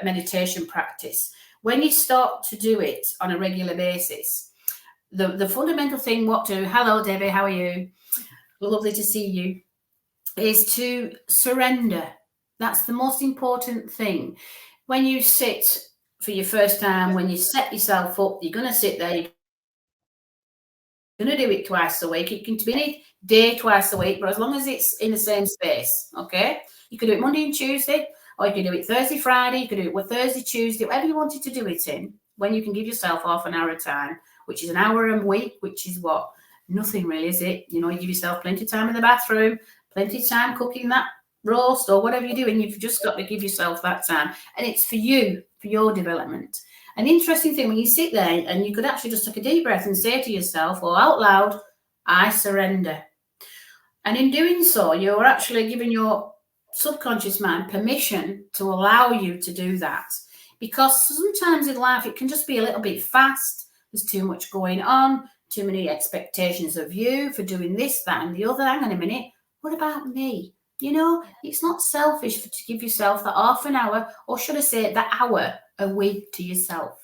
Speaker 3: meditation practice, when you start to do it on a regular basis, the fundamental thing, hello Debbie, how are you? Lovely to see you, is to surrender. That's the most important thing. When you sit for your first time, when you set yourself up, you're going to sit there, you're going to do it twice a week. It can be any day twice a week, but as long as it's in the same space, okay? You could do it Monday and Tuesday, or you could do it Thursday, Friday, you could do it with Thursday, Tuesday, whatever you wanted to do it in, when you can give yourself half an hour of time, which is an hour a week, which is what? Nothing really, is it? You give yourself plenty of time in the bathroom, plenty of time cooking that roast or whatever you're doing. You've just got to give yourself that time, and it's for you, for your development. An interesting thing, when you sit there, and you could actually just take a deep breath and say to yourself or out loud, I surrender. And in doing so, you're actually giving your subconscious mind permission to allow you to do that, because sometimes in life it can just be a little bit fast. There's too much going on, too many expectations of you for doing this, that, and the other. Hang on a minute. What about me? It's not selfish to give yourself that half an hour, or should I say that hour a week to yourself.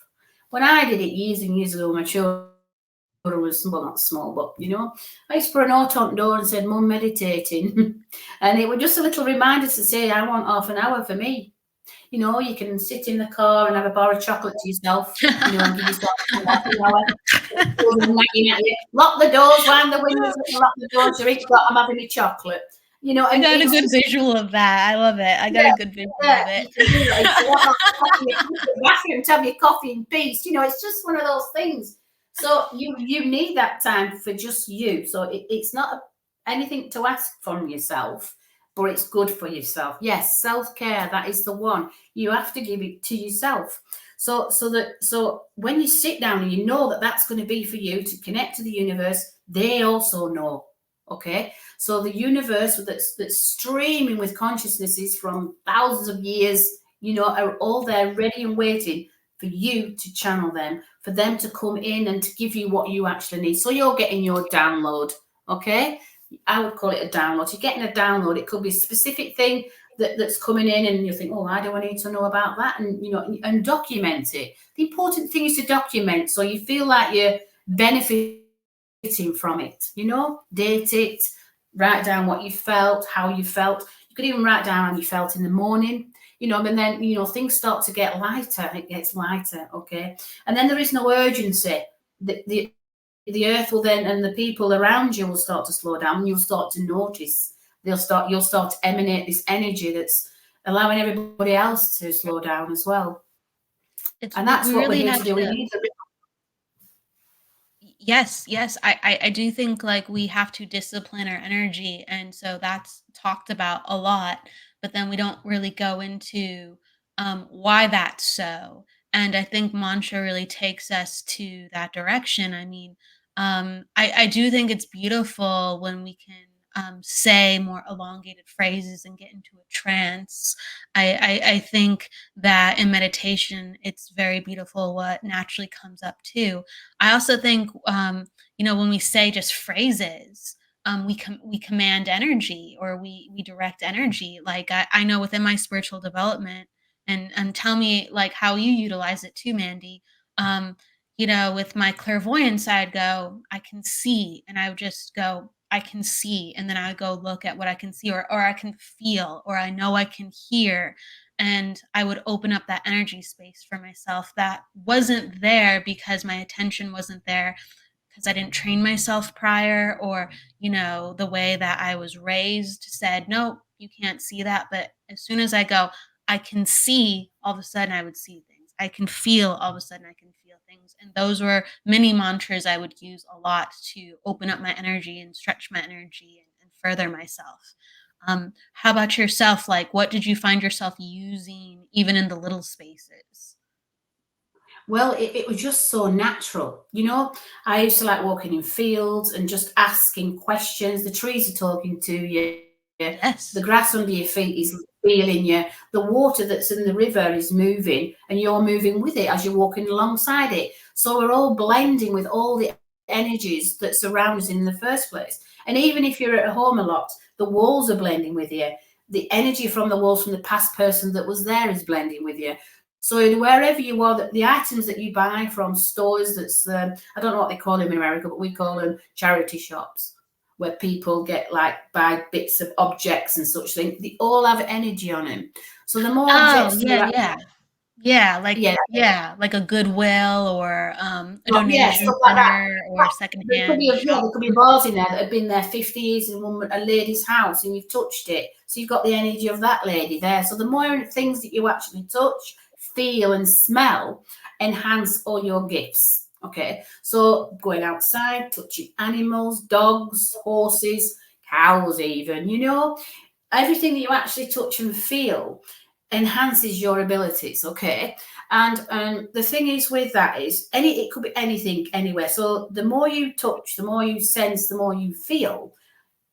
Speaker 3: When I did it years and years ago, my children was, well, not small, but I used to put a note on the door and said, Mum meditating. And it was just a little reminder to say, I want half an hour for me. You can sit in the car and have a bar of chocolate to yourself, and give yourself half an hour. Lock the doors, wind the windows, lock the doors, drink, but I'm having my chocolate.
Speaker 2: I got a good visual of that. I love it. I got a good visual of it.
Speaker 3: Bathroom to have your coffee in peace. It's just one of those things. So you need that time for just you. So it's not anything to ask from yourself, but it's good for yourself. Yes, self-care, that is the one. You have to give it to yourself. So when you sit down and you know that that's going to be for you to connect to the universe, they also know. Okay, so the universe that's streaming with consciousnesses from thousands of years, are all there ready and waiting for you to channel them, for them to come in and to give you what you actually need. So you're getting your download. Okay, I would call it a download. You're getting a download. It could be a specific thing that's coming in, and you think, oh, why do I need to know about that? And and document it. The important thing is to document, so you feel like you're benefiting from it. Date it, write down what you felt, how you felt. You could even write down how you felt in the morning. And then things start to get lighter. It gets lighter. Okay, and then there is no urgency. The earth will then, and the people around you will start to slow down. You'll start to notice. You'll start to emanate this energy that's allowing everybody else to slow down as well. And that's what we're here to do. We need to.
Speaker 2: Yes, I do think like we have to discipline our energy, and so that's talked about a lot, but then we don't really go into why that's so. And I think mantra really takes us to that direction. I mean, I do think it's beautiful when we can say more elongated phrases and get into a trance. I think that in meditation, it's very beautiful what naturally comes up too. I also think, when we say just phrases, we command energy, or we direct energy. Like I know within my spiritual development, and tell me like how you utilize it too, Mandy. Um, with my clairvoyance, I'd go, I can see, and I would just go, I can see, and then I would go look at what I can see, or I can feel, or I know I can hear, and I would open up that energy space for myself that wasn't there because my attention wasn't there, because I didn't train myself prior, or the way that I was raised said, no, you can't see that. But as soon as I go, I can see, all of a sudden I would see things. I can feel, all of a sudden I can feel things. And those were mini mantras I would use a lot to open up my energy and stretch my energy, and further myself. How about yourself? Like, what did you find yourself using even in the little spaces?
Speaker 3: Well, it was just so natural. I used to like walking in fields and just asking questions. The trees are talking to you.
Speaker 2: Yes.
Speaker 3: The grass under your feet is feeling you. The water that's in the river is moving, and you're moving with it as you're walking alongside it. So we're all blending with all the energies that surround us in the first place. And even if you're at home a lot, the walls are blending with you. The energy from the walls from the past person that was there is blending with you. So wherever you are, the items that you buy from stores, I don't know what they call them in America, but we call them charity shops, where people get like buy bits of objects and such things. They all have energy on them. So the more objects
Speaker 2: like a Goodwill, or a donation
Speaker 3: stuff like that.
Speaker 2: center, or secondhand
Speaker 3: There
Speaker 2: shop.
Speaker 3: could be bars in there that have been there 50 years in a lady's house, and you've touched it. So you've got the energy of that lady there. So the more things that you actually touch, feel, and smell enhance all your gifts. Okay, so going outside, touching animals, dogs, horses, cows, even, everything that you actually touch and feel enhances your abilities. Okay, and the thing is with that is it could be anything, anywhere. So the more you touch, the more you sense, the more you feel.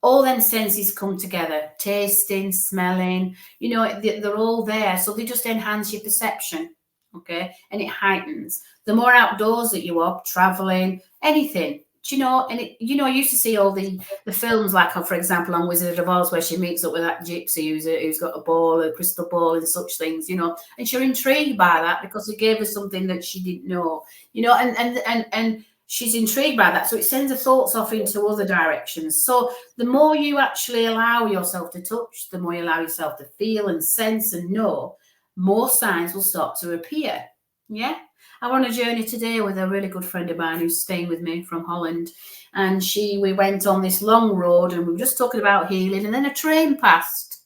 Speaker 3: All them senses come together: tasting, smelling, they're all there. So they just enhance your perception. Okay, and it heightens. The more outdoors that you are, traveling, anything, and I used to see all the films, like, for example, on Wizard of Oz, where she meets up with that gypsy who's got a crystal ball and such things, and she's intrigued by that because it gave her something that she didn't know, and she's intrigued by that. So it sends her thoughts off into other directions. So the more you actually allow yourself to touch, the more you allow yourself to feel and sense and know, more signs will start to appear. Yeah. I'm on a journey today with a really good friend of mine who's staying with me from Holland. And we went on this long road, and we were just talking about healing, and then a train passed.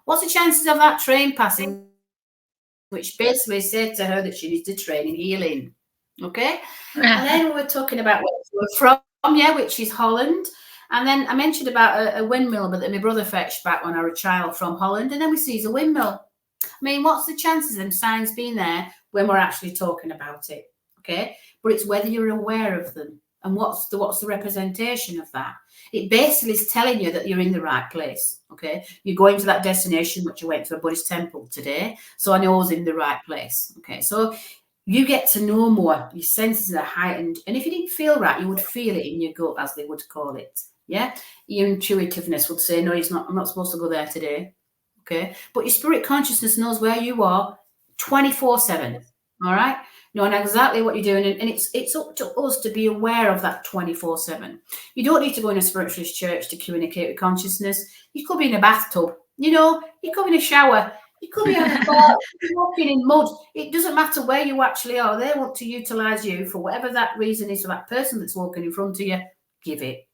Speaker 3: What's the chances of that train passing? Which basically said to her that she needs to train in healing. Okay. And then we were talking about where we're from, which is Holland. And then I mentioned about a windmill that my brother fetched back when I was a child from Holland. And then we see a windmill. I mean, what's the chances of them signs being there when we're actually talking about it? Okay. But it's whether you're aware of them and what's the representation of that. It basically is telling you that you're in the right place. Okay. You're going to that destination, which you went to a Buddhist temple today. So I know I was in the right place. Okay. So you get to know more. Your senses are heightened. And if you didn't feel right, you would feel it in your gut, as they would call it. Yeah. Your intuitiveness would say, no, I'm not supposed to go there today. Okay. But your spirit consciousness knows where you are 24/7. All right. Knowing exactly what you're doing. And it's up to us to be aware of that 24/7. You don't need to go in a spiritualist church to communicate with consciousness. You could be in a bathtub. You could be in a shower. You could be on a bar, walking in mud. It doesn't matter where you actually are. They want to utilize you for whatever that reason is for that person that's walking in front of you. Give it.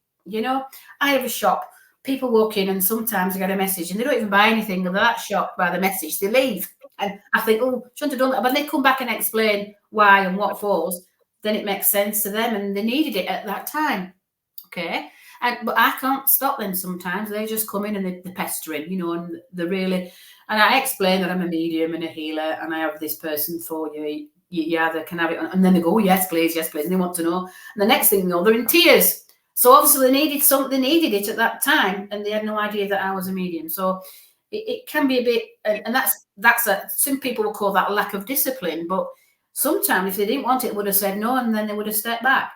Speaker 3: I have a shop. People walk in, and sometimes I get a message and they don't even buy anything, and they're that shocked by the message, they leave. And I think, oh, shouldn't have done that. But they come back and explain why and what for, then it makes sense to them, and they needed it at that time. Okay. But I can't stop them sometimes. They just come in and they're pestering, and they're really, and I explain that I'm a medium and a healer, and I have this person for you. Yeah, they can have it. And then they go, oh, yes, please. And they want to know. And the next thing you know, they're in tears. So obviously they needed it at that time, and they had no idea that I was a medium. So it can be a bit, and that's some people will call that a lack of discipline, but sometimes if they didn't want it, would have said no, and then they would have stepped back.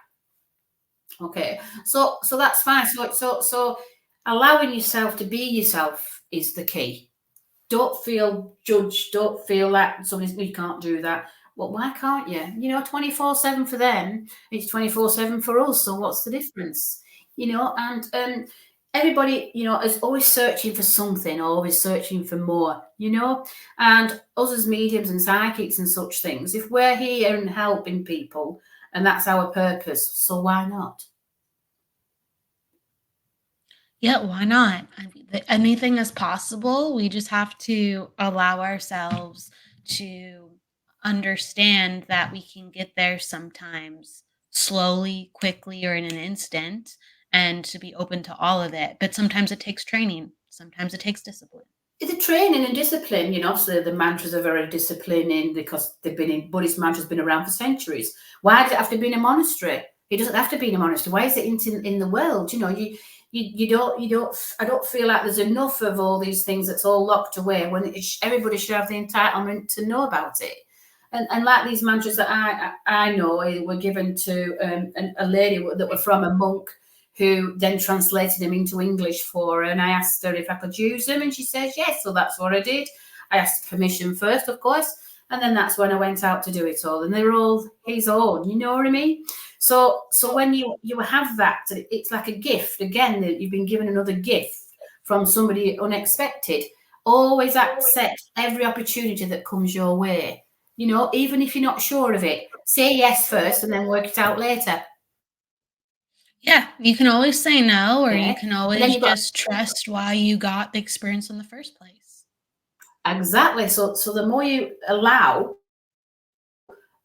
Speaker 3: Okay, so that's fine. So allowing yourself to be yourself is the key. Don't feel judged. Don't feel that you can't do that. Well, why can't you? 24/7 for them, it's 24/7 for us. So what's the difference? And everybody, is always searching for something, always searching for more, and us as mediums and psychics and such things, if we're here and helping people and that's our purpose, so why not?
Speaker 2: Yeah, why not? I mean, anything is possible. We just have to allow ourselves to understand that we can get there sometimes slowly, quickly, or in an instant, and to be open to all of it. But sometimes it takes training, sometimes it takes discipline.
Speaker 3: It's a training and discipline, so the mantras are very disciplining because Buddhist mantras been around for centuries. Why does it have to be in a monastery? It doesn't have to be in a monastery. Why is it in the world? You don't. I don't feel like there's enough of all these things that's all locked away when everybody should have the entitlement to know about it. And like these mantras that I know were given to a lady that were from a monk, who then translated them into English for her. And I asked her if I could use them, and she says yes. So that's what I did. I asked permission first, of course, and then that's when I went out to do it all. And they were all his own, you know what I mean? So when you have that, it's like a gift. Again, you've been given another gift from somebody unexpected. Always accept every opportunity that comes your way. Even if you're not sure of it, say yes first and then work it out later.
Speaker 2: Yeah, you can always say no, or
Speaker 3: Okay.
Speaker 2: you can always just trust why you got the experience in the first place.
Speaker 3: Exactly. So the more you allow,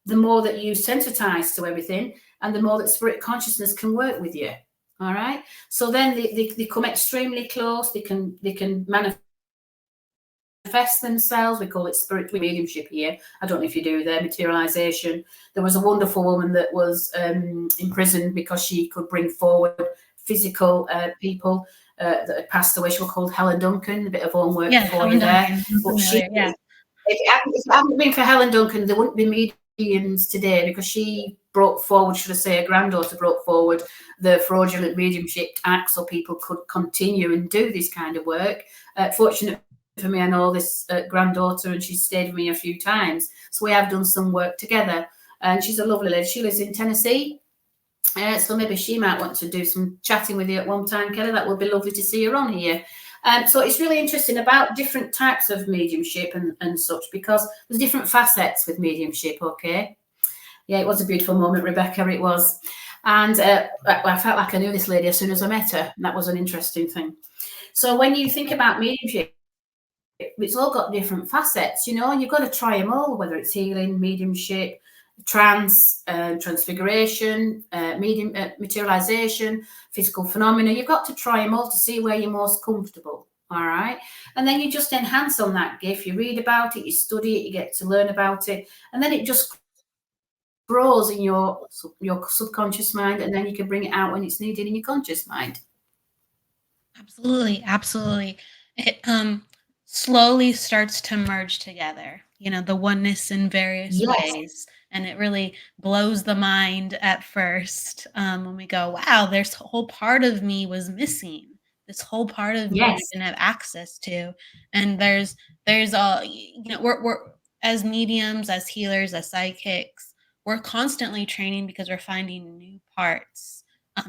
Speaker 3: the more that you sensitize to everything, and the more that spirit consciousness can work with you. All right. So then they come extremely close. They can manifest themselves. We call it spiritual mediumship here. I don't know if you do their materialization. There was a wonderful woman that was imprisoned because she could bring forward physical people that had passed away. She was called Helen Duncan. A bit of homework for you there. But if it hadn't been for Helen Duncan, there wouldn't be mediums today, because she brought forward, should I say, her granddaughter brought forward the Fraudulent Mediumship Act so people could continue and do this kind of work. Fortunate for me, I know this granddaughter, and she's stayed with me a few times. So we have done some work together. And she's a lovely lady. She lives in Tennessee. So maybe she might want to do some chatting with you at one time, Kelly. That would be lovely to see her on here. So it's really interesting about different types of mediumship and such, because there's different facets with mediumship, okay? Yeah, it was a beautiful moment, Rebecca, it was. And I felt like I knew this lady as soon as I met her, and that was an interesting thing. So when you think about mediumship, it's all got different facets, and you've got to try them all, whether it's healing, mediumship, transfiguration, materialization, physical phenomena. You've got to try them all to see where you're most comfortable. All right. And then you just enhance on that gift. You read about it, you study it, you get to learn about it, and then it just grows in your subconscious mind, and then you can bring it out when it's needed in your conscious mind.
Speaker 2: Absolutely. It slowly starts to merge together, the oneness in various ways. And it really blows the mind at first when we go, wow, there's a whole part of me was missing. This whole part of me we didn't have access to. And there's all, we're as mediums, as healers, as psychics, we're constantly training because we're finding new parts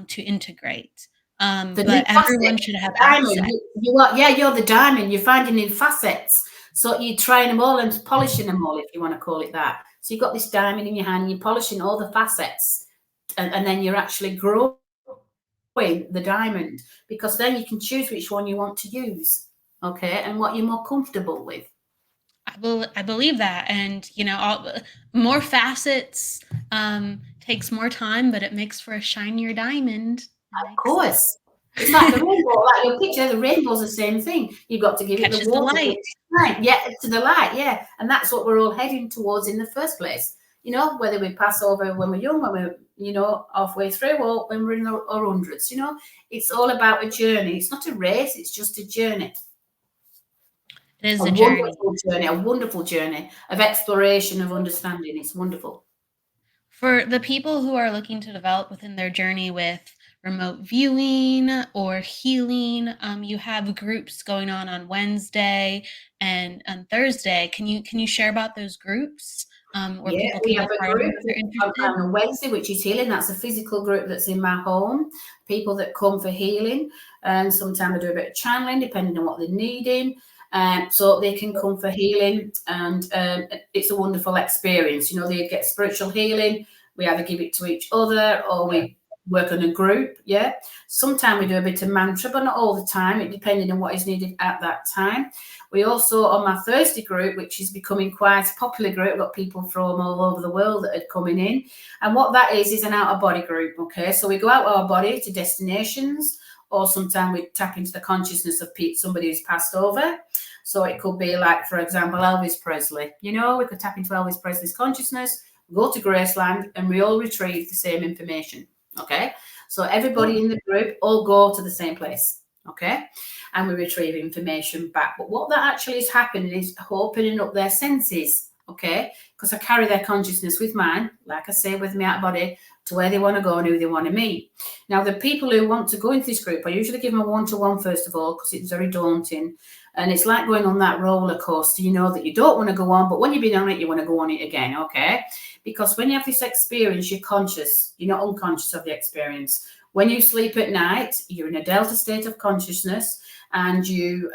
Speaker 2: to integrate. But everyone should have access.
Speaker 3: You're the diamond. You're finding new facets. So you're trying them all and polishing them all, if you want to call it that. So you've got this diamond in your hand, and you're polishing all the facets, and then you're actually growing the diamond, because then you can choose which one you want to use, okay, and what you're more comfortable with.
Speaker 2: I believe that, and more facets takes more time, but it makes for a shinier diamond.
Speaker 3: Of course. It's like the rainbow, like your picture, the rainbow's the same thing. You've got to give it the water.
Speaker 2: light.
Speaker 3: Yeah, to the light, yeah. And that's what we're all heading towards in the first place. whether we pass over when we're young, when we're, halfway through, or when we're in our hundreds. It's all about a journey. It's not a race, it's just a journey.
Speaker 2: It is a journey.
Speaker 3: A wonderful journey of exploration, of understanding. It's wonderful.
Speaker 2: For the people who are looking to develop within their journey with remote viewing or healing, you have groups going on Wednesday and on Thursday. Can you share about those groups? Where people can
Speaker 3: we have a group
Speaker 2: interested?
Speaker 3: on Wednesday, which is healing. That's a physical group that's in my home. People that come for healing, and sometimes I do a bit of channeling, depending on what they're needing. So they can come for healing, and it's a wonderful experience. They get spiritual healing. We either give it to each other, or we work on a group. Sometimes we do a bit of mantra, but not all the time. It depending on what is needed at that time. We also, on my Thursday group, which is becoming quite a popular group, got people from all over the world that are coming in. And what that is an out-of-body group. Okay, so we go out of our body to destinations, or sometimes we tap into the consciousness of somebody who's passed over. So it could be like, for example, Elvis Presley. We could tap into Elvis Presley's consciousness, go to Graceland, and we all retrieve the same information. Okay, so everybody in the group all go to the same place. Okay, and we retrieve information back. But what that actually is happening is opening up their senses. Okay, because I carry their consciousness with mine, like I say, with me out of body, to where they want to go and who they want to meet. Now, the people who want to go into this group, I usually give them a one-to-one first of all, because it's very daunting. And it's like going on that roller coaster, that you don't want to go on, but when you've been on it, you want to go on it again, okay? Because when you have this experience, you're conscious. You're not unconscious of the experience. When you sleep at night, you're in a delta state of consciousness, and you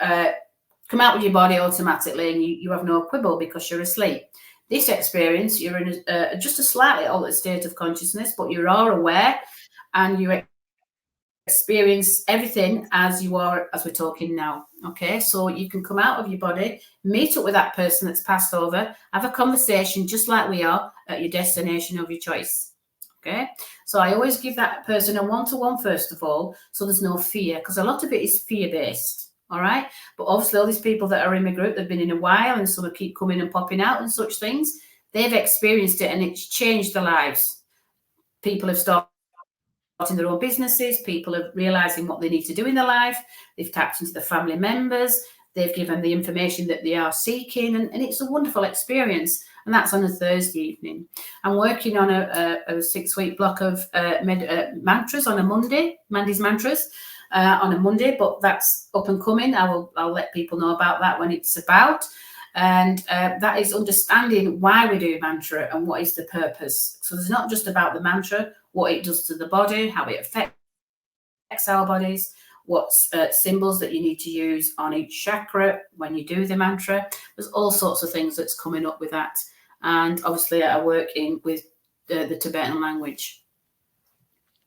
Speaker 3: come out with your body automatically, and you have no quibble because you're asleep. This experience, you're in just a slightly altered state of consciousness, but you are aware, and you experience everything as you are, as we're talking now. Okay, so you can come out of your body, meet up with that person that's passed over, have a conversation just like we are at your destination of your choice. Okay, so I always give that person a one-to-one first of all, so there's no fear, because a lot of it is fear-based. All right, but obviously all these people that are in my group, they've been in a while, and some keep coming and popping out and such things. They've experienced it, and it's changed their lives. People have started their own businesses. People are realizing what they need to do in their life. They've tapped into the family members. They've given the information that they are seeking, and it's a wonderful experience. And that's on a Thursday evening. I'm working on a 6-week block of mantras on a Monday, Mandy's mantras on a Monday, but that's up and coming. I'll let people know about that when it's about. And that is understanding why we do mantra and what is the purpose. So it's not just about the mantra, what it does to the body, how it affects our bodies, what symbols that you need to use on each chakra when you do the mantra. There's all sorts of things that's coming up with that. And obviously I work with the Tibetan language.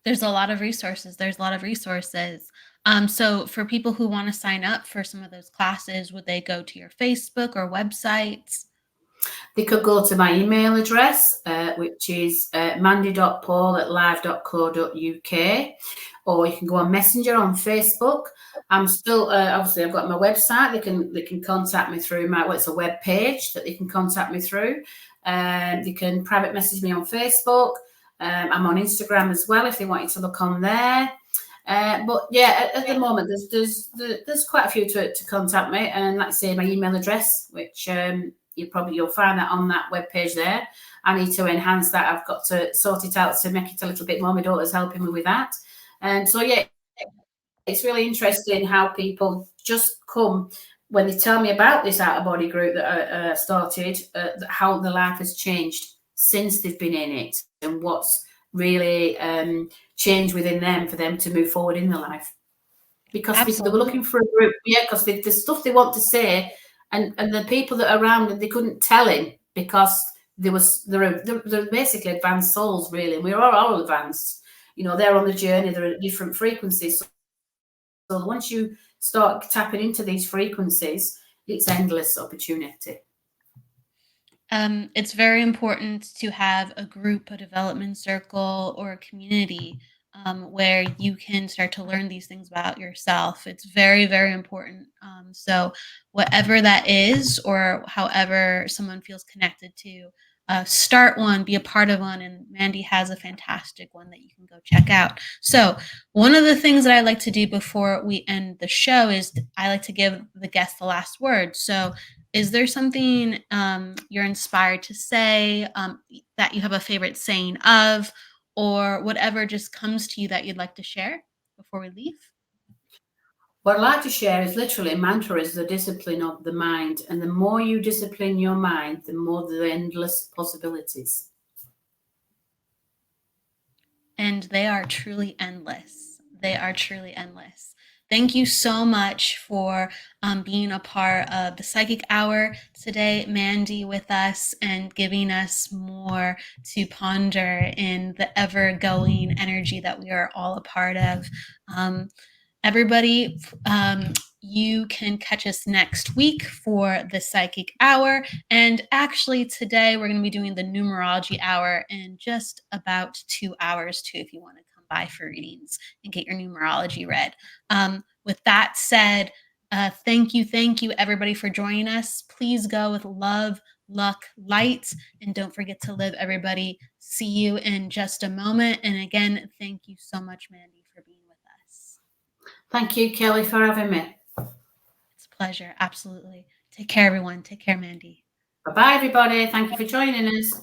Speaker 2: There's a lot of resources. So for people who want to sign up for some of those classes, would they go to your Facebook or websites?
Speaker 3: They could go to my email address, which is mandy.paul@live.co.uk, or you can go on Messenger on Facebook. I'm still, obviously, I've got my website. They can contact me through it's a web page that they can contact me through. They can private message me on Facebook. I'm on Instagram as well if they want you to look on there. But yeah, at the moment, there's quite a few to contact me, and like I say, my email address, which you'll find that on that webpage there. I need to enhance that. I've got to sort it out to make it a little bit more. My daughter's helping me with that. And so, yeah, it's really interesting how people just come when they tell me about this out-of-body group that I started, how their life has changed since they've been in it, and what's really changed within them for them to move forward in their life. Because they were looking for a group, because the stuff they want to say, and the people that are around them, they couldn't tell him, because they're basically advanced souls, really, and we're all advanced. They're on the journey, they're at different frequencies. So once you start tapping into these frequencies, it's endless opportunity.
Speaker 2: It's very important to have a group, a development circle, or a community where you can start to learn these things about yourself. It's very, very important. So whatever that is, or however someone feels connected to start one, be a part of one, and Mandy has a fantastic one that you can go check out. So one of the things that I like to do before we end the show is I like to give the guest the last word. So is there something you're inspired to say, that you have a favorite saying of, or whatever just comes to you that you'd like to share before we leave?
Speaker 3: What I'd like to share is literally mantra is the discipline of the mind. And the more you discipline your mind, the more the endless possibilities.
Speaker 2: And they are truly endless. They are truly endless. Thank you so much for being a part of the Psychic Hour today, Mandy, with us and giving us more to ponder in the ever-going energy that we are all a part of. Everybody, you can catch us next week for the Psychic Hour. And actually, today we're going to be doing the Numerology Hour in just about 2 hours, too, if you want to come by for readings and get your numerology read. With that said, thank you, everybody, for joining us. Please go with love, luck, light, and don't forget to live, everybody. See you in just a moment. And again, thank you so much, Mandy, for being with us.
Speaker 3: Thank you, Kelly, for having me.
Speaker 2: It's a pleasure. Absolutely. Take care, everyone. Take care, Mandy.
Speaker 3: Bye-bye, everybody. Thank you for joining us.